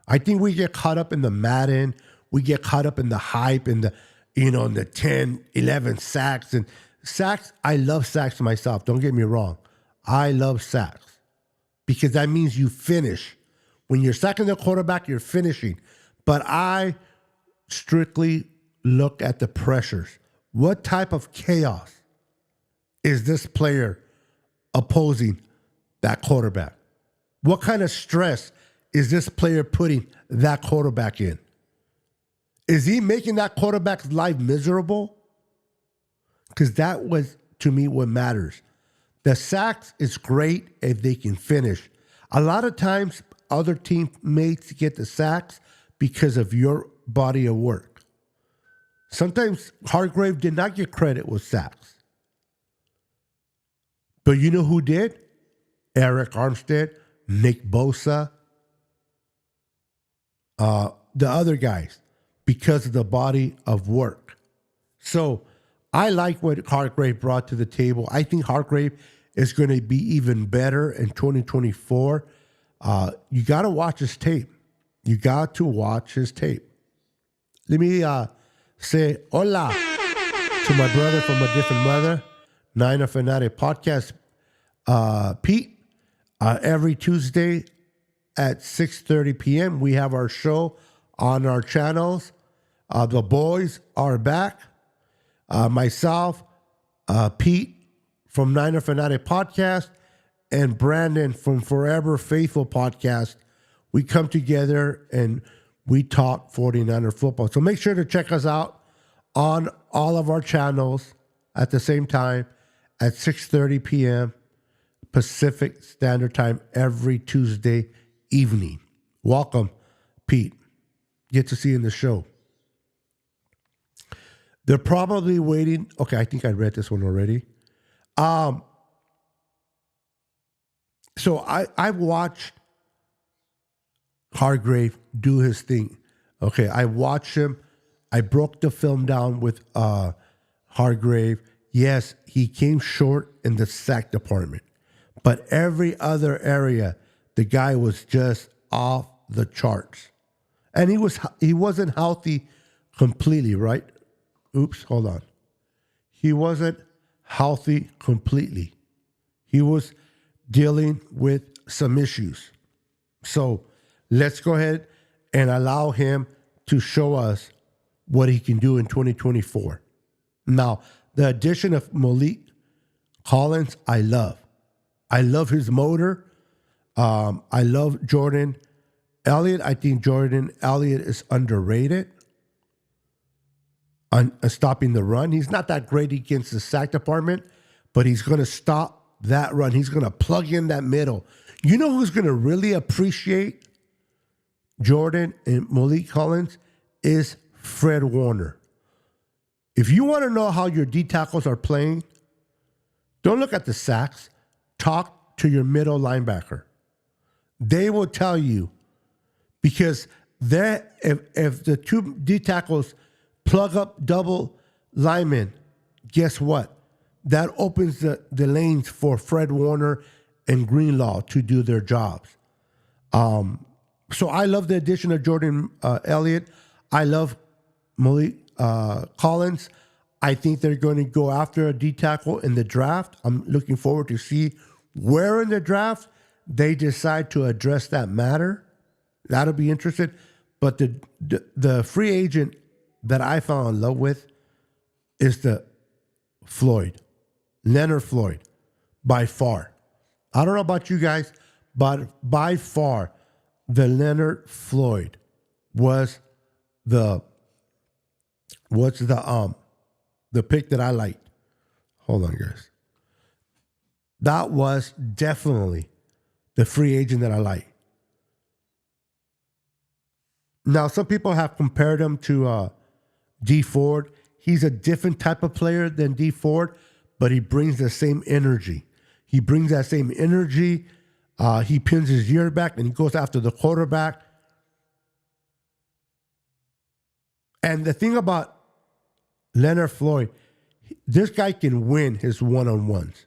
I think we get caught up in the Madden. We get caught up in the hype and in the 10, 11 sacks. And sacks, I love sacks myself. Don't get me wrong. I love sacks because that means you finish. When you're sacking the quarterback, you're finishing. But I strictly look at the pressures. What type of chaos is this player opposing that quarterback? What kind of stress is this player putting that quarterback in? Is he making that quarterback's life miserable? Because that was, to me, what matters. The sacks is great if they can finish. A lot of times, other teammates get the sacks because of your body of work. Sometimes Hargrave did not get credit with sacks. But you know who did? Eric Armstead, Nick Bosa, the other guys, because of the body of work. So I like what Hargrave brought to the table. I think Hargrave is going to be even better in 2024. You got to watch his tape. You got to watch his tape. Let me say hola to my brother from a different mother, Niner Fanatic Podcast, Pete. Every Tuesday at 6:30 p.m. we have our show on our channels. The boys are back. Myself, Pete from Niner Fanatic Podcast, and Brandon from Forever Faithful Podcast. We come together and we talk 49er football. So make sure to check us out on all of our channels at the same time at 6:30 p.m. Pacific Standard Time every Tuesday evening. Welcome, Pete. Get to see you in the show. They're probably waiting. Okay, I think I read this one already. So I watched Hargrave do his thing. Okay, I watched him. I broke the film down with Hargrave. Yes, he came short in the sack department. But every other area, the guy was just off the charts. And he wasn't healthy completely, right? Oops, hold on. He wasn't healthy completely. He was dealing with some issues. So let's go ahead and allow him to show us what he can do in 2024. Now, the addition of Malik Collins, I love. I love his motor. I love Jordan Elliott. I think Jordan Elliott is underrated on stopping the run. He's not that great against the sack department, but he's going to stop that run. He's going to plug in that middle. You know who's going to really appreciate Jordan and Malik Collins is Fred Warner. If you want to know how your D tackles are playing, don't look at the sacks. Talk to your middle linebacker. They will tell you, because if the two D tackles plug up double linemen, guess what? That opens the lanes for Fred Warner and Greenlaw to do their jobs. So I love the addition of Jordan Elliott. I love Malik Collins. I think they're going to go after a D tackle in the draft. I'm looking forward to see where in the draft they decide to address that matter. That'll be interesting. But the free agent that I fell in love with is the Leonard Floyd, by far. I don't know about you guys, but by far, the Leonard Floyd was the pick that I liked. Hold on, guys. That was definitely the free agent that I like. Now, some people have compared him to D Ford. He's a different type of player than D Ford, but he brings the same energy. He brings that same energy. He pins his ear back and he goes after the quarterback. And the thing about Leonard Floyd, this guy can win his one-on-ones.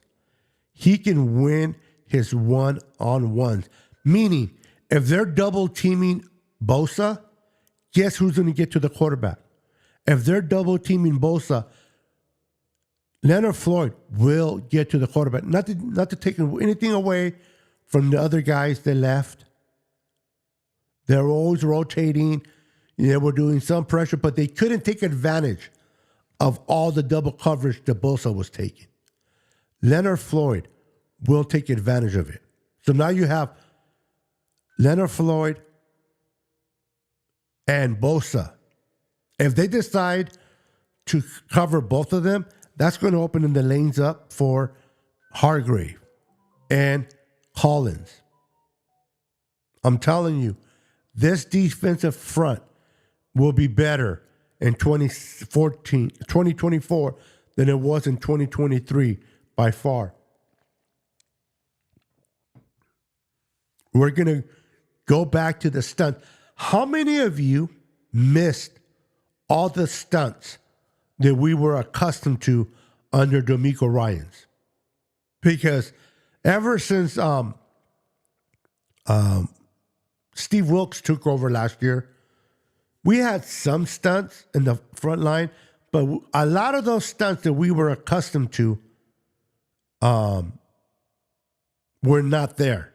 He can win his one-on-ones. Meaning, if they're double teaming Bosa, guess who's going to get to the quarterback? If they're double teaming Bosa, Leonard Floyd will get to the quarterback. Not to take anything away from the other guys that left. They're always rotating. They were doing some pressure, but they couldn't take advantage of all the double coverage that Bosa was taking. Leonard Floyd will take advantage of it. So now you have Leonard Floyd and Bosa. If they decide to cover both of them, that's going to open the lanes up for Hargrave and Collins. I'm telling you, this defensive front will be better in 2024 than it was in 2023 by far. We're going to go back to the stunt. How many of you missed all the stunts that we were accustomed to under D'Amico Ryans? Because ever since Steve Wilkes took over last year, we had some stunts in the front line, but a lot of those stunts that we were accustomed to were not there.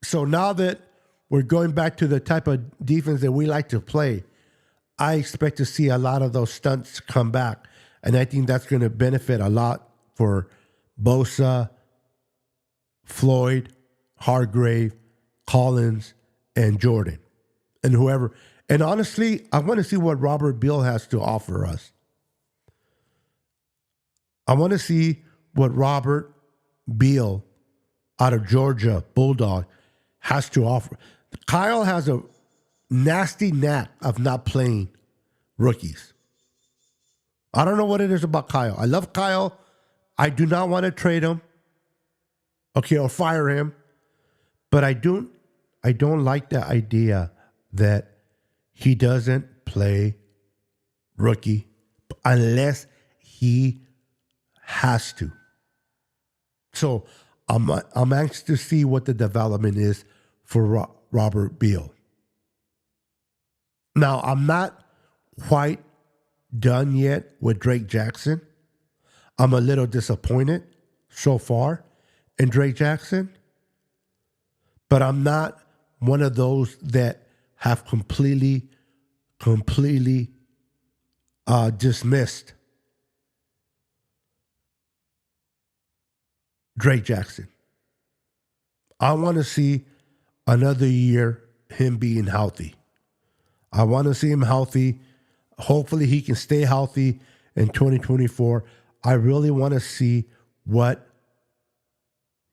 So now that we're going back to the type of defense that we like to play, I expect to see a lot of those stunts come back. And I think that's going to benefit a lot for Bosa, Floyd, Hargrave, Collins, and Jordan, and whoever. And honestly, I want to see what Robert Beal has to offer us. I want to see what Robert Beal out of Georgia, Bulldog, has to offer. Kyle has a nasty knack of not playing rookies. I don't know what it is about Kyle. I love Kyle. I do not want to trade him. Okay, or fire him. But I don't like the idea that he doesn't play rookie unless he has to. So I'm anxious to see what the development is for Robert Beal. Now, I'm not quite done yet with Drake Jackson. I'm a little disappointed so far in Drake Jackson, but I'm not one of those that have completely dismissed Drake Jackson. I want to see another year him being healthy. I want to see him healthy. Hopefully he can stay healthy in 2024. I really want to see what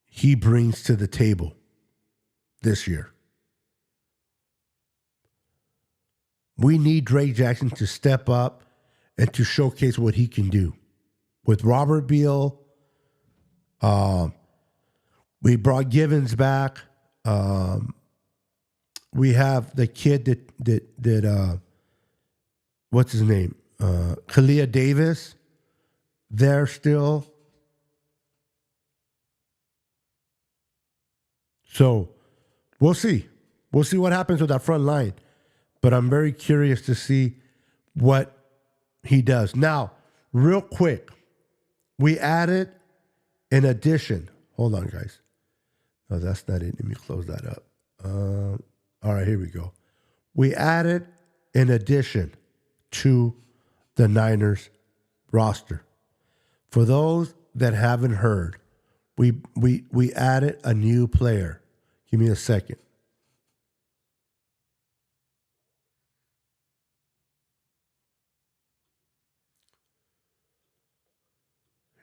he brings to the table this year. We need Drake Jackson to step up and to showcase what he can do. With Robert Beal, we brought Givens back. We have the kid that what's his name? Kalia Davis. There still. So we'll see. We'll see what happens with that front line. But I'm very curious to see what he does. Now, real quick, we added an addition. Hold on, guys. No, that's not it. Let me close that up. All right, here we go. We added an addition to the Niners roster. For those that haven't heard, we added a new player. Give me a second.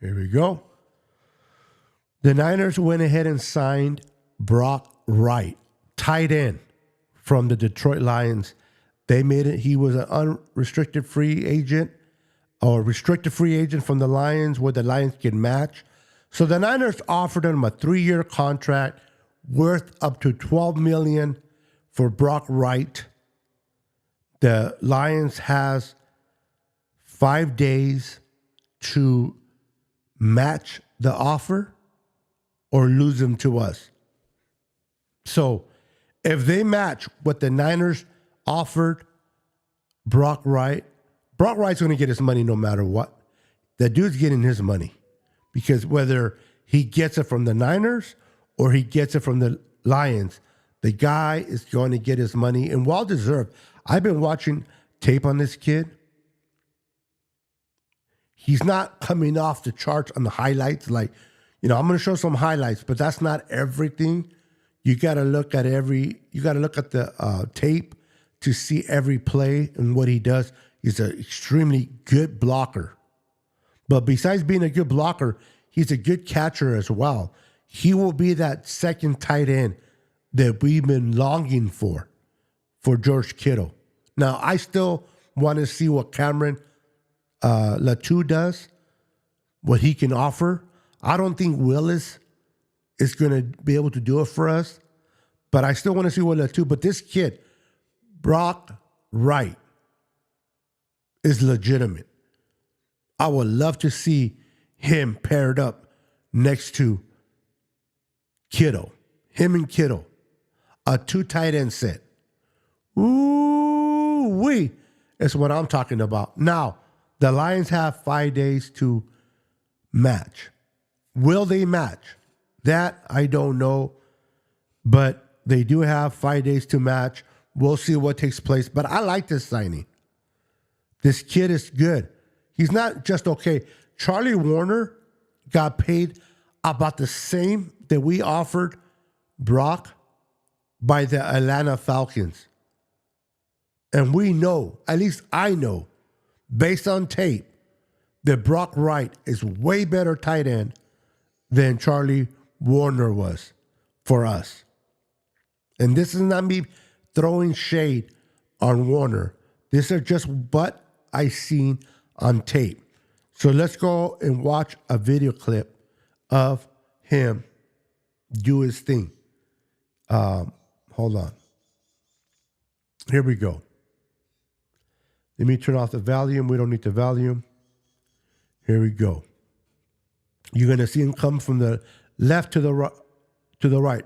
Here we go. The Niners went ahead and signed Brock Wright, tight end from the Detroit Lions. They made it. He was an unrestricted free agent. or restricted free agent from the Lions where the Lions can match. So the Niners offered him a 3-year contract worth up to $12 million for Brock Wright. The Lions has 5 days to match the offer or lose him to us. So if they match what the Niners offered Brock Wright's going to get his money no matter what. The dude's getting his money because whether he gets it from the Niners or he gets it from the Lions, the guy is going to get his money, and well deserved. I've been watching tape on this kid. He's not coming off the charts on the highlights. Like, I'm going to show some highlights, but that's not everything. You got to look at the tape to see every play and what he does. He's an extremely good blocker. But besides being a good blocker, he's a good catcher as well. He will be that second tight end that we've been longing for George Kittle. Now, I still want to see what Cameron Latu does, what he can offer. I don't think Willis is going to be able to do it for us, but I still want to see what Latu. But this kid, Brock Wright, is legitimate. I would love to see him paired up next to Kittle. Him and Kittle. A 2 tight end set. Ooh-wee. That's what I'm talking about. Now, the Lions have 5 days to match. Will they match? That I don't know. But they do have 5 days to match. We'll see what takes place. But I like this signing. This kid is good. He's not just okay. Charlie Warner got paid about the same that we offered Brock by the Atlanta Falcons. And we know, at least I know, based on tape, that Brock Wright is way better tight end than Charlie Warner was for us. And this is not me throwing shade on Warner. This is just what I seen on tape. So let's go and watch a video clip of him do his thing. Hold on. Here we go. Let me turn off the volume. We don't need the volume. Here we go. You're going to see him come from the left to the right.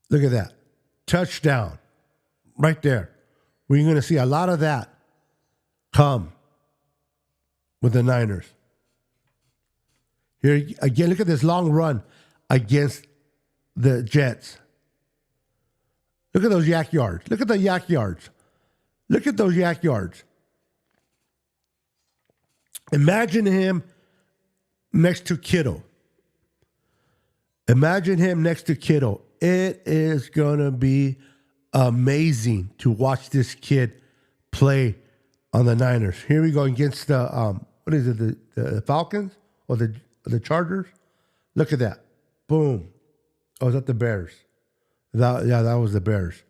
Look at that. Touchdown. Right there. We're going to see a lot of that come with the Niners. Here again, look at this long run against the Jets. Look at those yak yards. Look at the yak yards. Look at those yak yards. Imagine him next to Kittle. Imagine him next to Kittle. It is going to be amazing to watch this kid play on the Niners. Here we go against the, the Falcons or the Chargers? Look at that. Boom. Oh, is that the Bears? That was the Bears.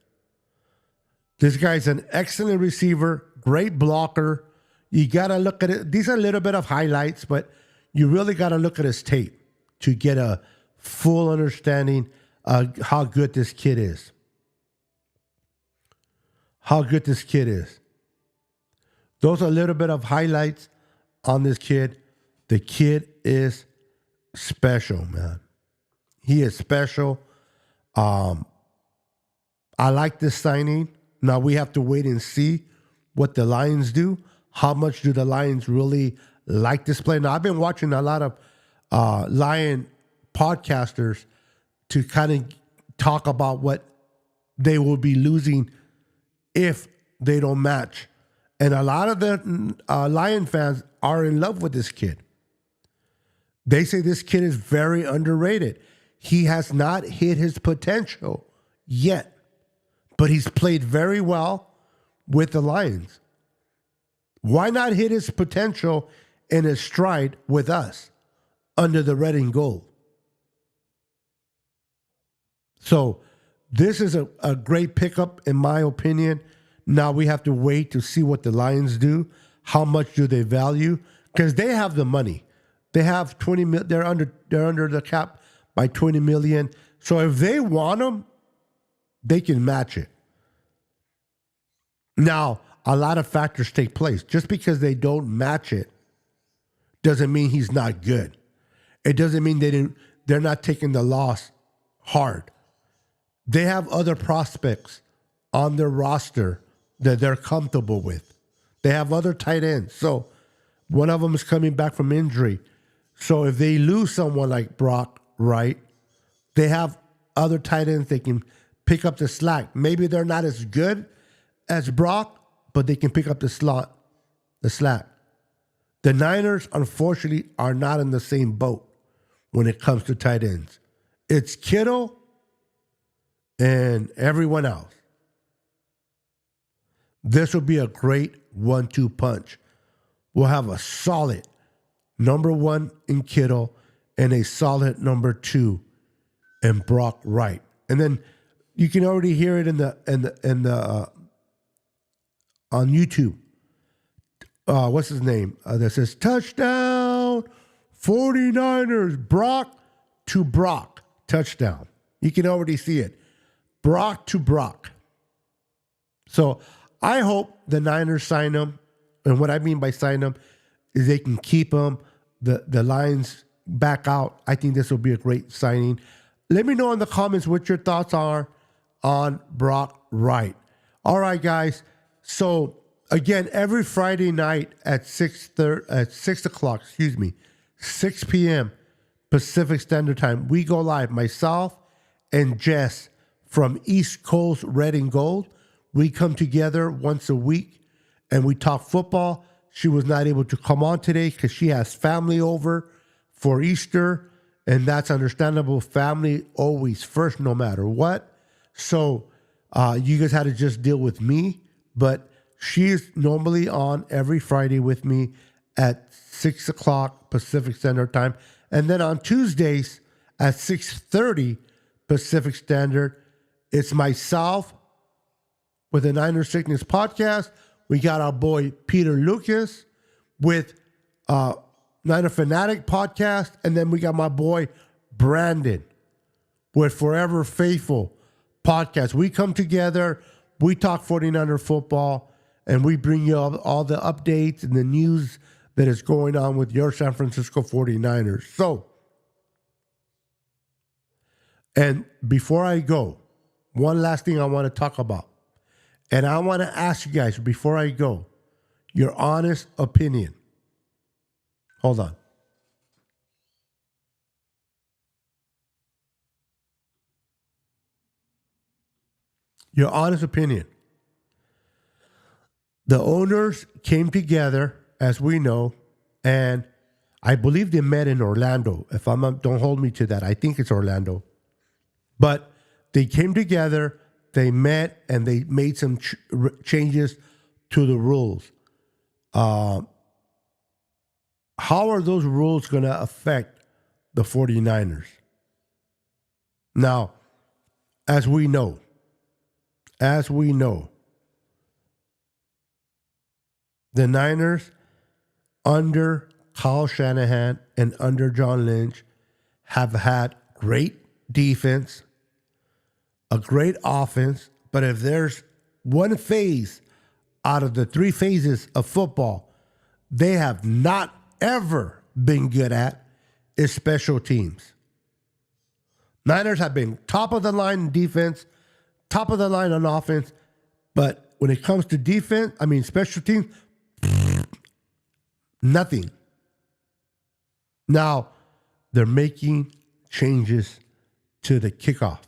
This guy's an excellent receiver, great blocker. You got to look at it. These are a little bit of highlights, but you really got to look at his tape to get a full understanding of how good this kid is. How good this kid is. Those are a little bit of highlights on this kid. The kid is special, man. He is special. I like this signing. Now we have to wait and see what the Lions do. How much do the Lions really like this play? Now, I've been watching a lot of Lion podcasters to kind of talk about what they will be losing if they don't match. And a lot of the Lion fans are in love with this kid. They say this kid is very underrated. He has not hit his potential yet, but he's played very well with the Lions. Why not hit his potential in his stride with us under the red and gold? So this is a great pickup, in my opinion. Now we have to wait to see what the Lions do, how much do they value? Because they have the money. They have 20 mil. They're under the cap by 20 million. So if they want them, they can match it. Now, a lot of factors take place. Just because they don't match it doesn't mean he's not good. It doesn't mean they're not taking the loss hard. They have other prospects on their roster that they're comfortable with. They have other tight ends. So one of them is coming back from injury. So if they lose someone like Brock Wright, they have other tight ends they can pick up the slack. Maybe they're not as good as Brock, but they can pick up the slack. The Niners, unfortunately, are not in the same boat when it comes to tight ends. It's Kittle and everyone else. This will be a great 1-2 punch. We'll have a solid number 1 in Kittle and a solid number 2 in Brock Wright. And then you can already hear it in the on YouTube. What's his name? That says touchdown 49ers, Brock to Brock, touchdown. You can already see it. Brock to Brock. So I hope the Niners sign him. And what I mean by sign him is they can keep him. The Lions back out. I think this will be a great signing. Let me know in the comments what your thoughts are on Brock Wright. All right, guys. So again, every Friday night at 6 p.m. Pacific Standard Time, we go live. Myself and Jess from East Coast Red and Gold. We come together once a week and we talk football. She was not able to come on today because she has family over for Easter, and that's understandable. Family always first, no matter what. So you guys had to just deal with me, but she is normally on every Friday with me at 6 o'clock Pacific Standard Time. And then on Tuesdays at 6:30 Pacific Standard, it's myself with the Niner Sickness Podcast. We got our boy Peter Lucas with Niner Fanatic Podcast. And then we got my boy Brandon with Forever Faithful Podcast. We come together, we talk 49er football, and we bring you all the updates and the news that is going on with your San Francisco 49ers. So, and before I go, one last thing I want to talk about. And I want to ask you guys, before I go, your honest opinion. Hold on. Your honest opinion. The owners came together, as we know, and I believe they met in Orlando. If I'm not, don't hold me to that. I think it's Orlando. But they came together, they met, and they made some changes to the rules. How are those rules going to affect the 49ers? Now, as we know, the Niners under Kyle Shanahan and under John Lynch have had great defense, a great offense, but if there's one phase out of the 3 phases of football they have not ever been good at, is special teams. Niners have been top of the line in defense, top of the line on offense, but when it comes to defense, special teams, nothing. Now, they're making changes to the kickoff.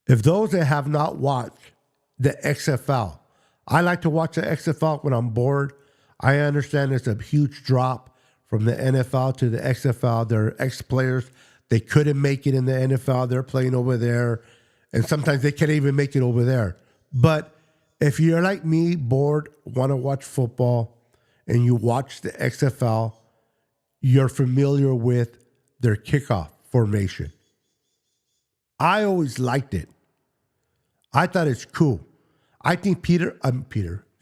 If those that have not watched the XFL, I like to watch the XFL when I'm bored. I understand it's a huge drop from the NFL to the XFL. There are ex-players. They couldn't make it in the NFL. They're playing over there. And sometimes they can't even make it over there. But if you're like me, bored, want to watch football, and you watch the XFL, you're familiar with their kickoff formation. I always liked it. I thought it's cool. I think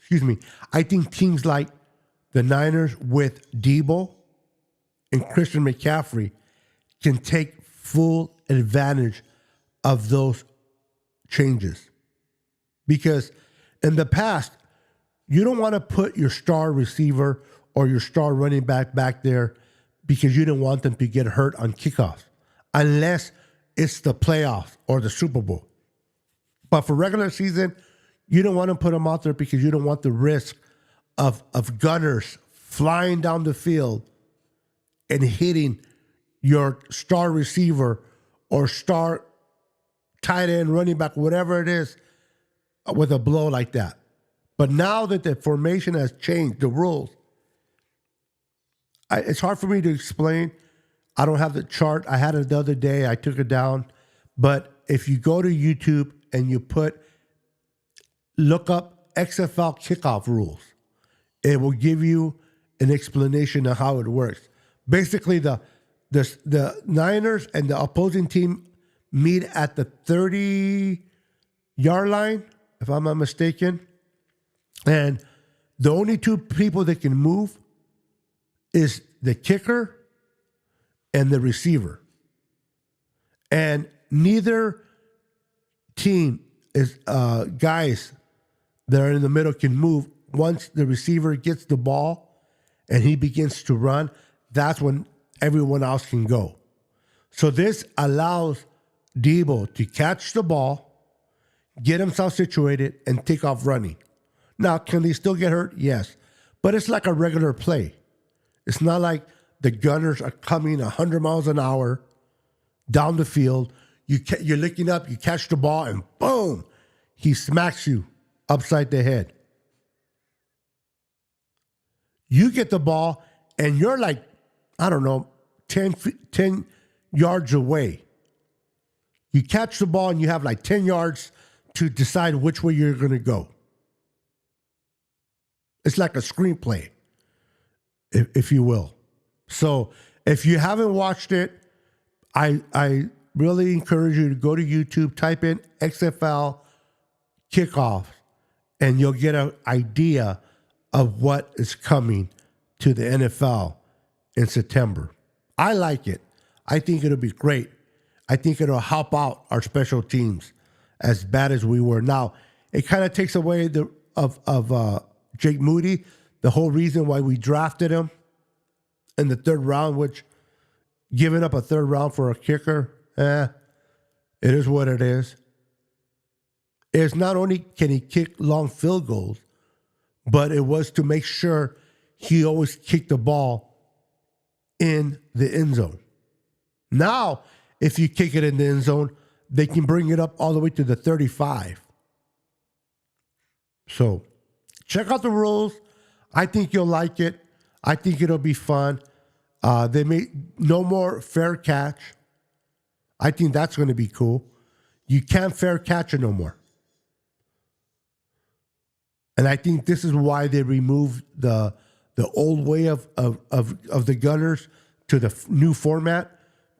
excuse me, I think teams like the Niners with Debo and Christian McCaffrey can take full advantage of those changes. Because in the past, you don't want to put your star receiver or your star running back there because you didn't want them to get hurt on kickoffs, unless it's the playoffs or the Super Bowl. But for regular season, you don't want to put them out there because you don't want the risk of gunners flying down the field and hitting your star receiver or star tight end, running back, whatever it is, with a blow like that. But now that the formation has changed, the rules, it's hard for me to explain. I don't have the chart. I had it the other day. I took it down. But if you go to YouTube and you look up XFL kickoff rules, it will give you an explanation of how it works. Basically, the Niners and the opposing team meet at the 30-yard line, if I'm not mistaken. And the only two people that can move is the kicker and the receiver. And neither team is guys that are in the middle can move. Once the receiver gets the ball and he begins to run, that's when everyone else can go. So this allows Debo to catch the ball, get himself situated, and take off running. Now, can they still get hurt? Yes. But it's like a regular play. It's not like the gunners are coming 100 miles an hour down the field. You're looking up, you catch the ball, and boom, he smacks you upside the head. You get the ball, and you're like, I don't know, 10 yards away. You catch the ball, and you have like 10 yards to decide which way you're going to go. It's like a screenplay, if you will. So if you haven't watched it, I really encourage you to go to YouTube, type in XFL kickoff, and you'll get an idea of what is coming to the NFL in September. I like it. I think it'll be great. I think it'll help out our special teams as bad as we were. Now, it kind of takes away of Jake Moody, the whole reason why we drafted him in the third round, which giving up a third round for a kicker, it is what it is. It's not only can he kick long field goals, but it was to make sure he always kicked the ball in the end zone. Now, if you kick it in the end zone, they can bring it up all the way to the 35. So check out the rules. I think you'll like it. I think it'll be fun. They made no more fair catch. I think that's going to be cool. You can't fair catch it no more. And I think this is why they removed the old way of the gunners to the new format,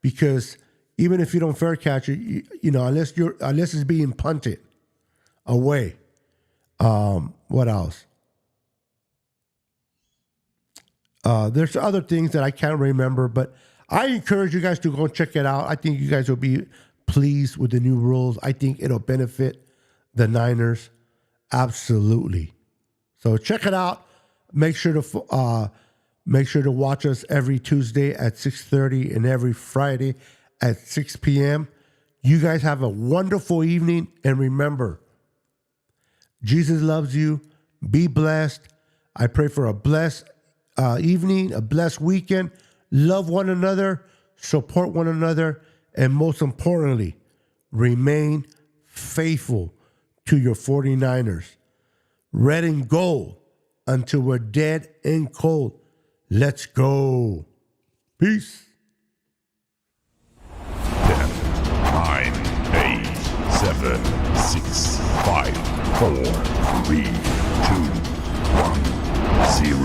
because even if you don't fair catch it, unless it's being punted away. What else? There's other things that I can't remember, but I encourage you guys to go check it out. I think you guys will be pleased with the new rules. I think it'll benefit the Niners absolutely. So check it out. Make sure to watch us every Tuesday at 6:30 and every Friday at 6 p.m. You guys have a wonderful evening, and remember, Jesus loves you. Be blessed. I pray for a blessed evening, a blessed weekend. Love one another, support one another, and most importantly, remain faithful to your 49ers. Red and gold until we're dead and cold. Let's go. Peace. 10, 9, 8, 7, 6, 5, 4, 3, 2, 1, 0.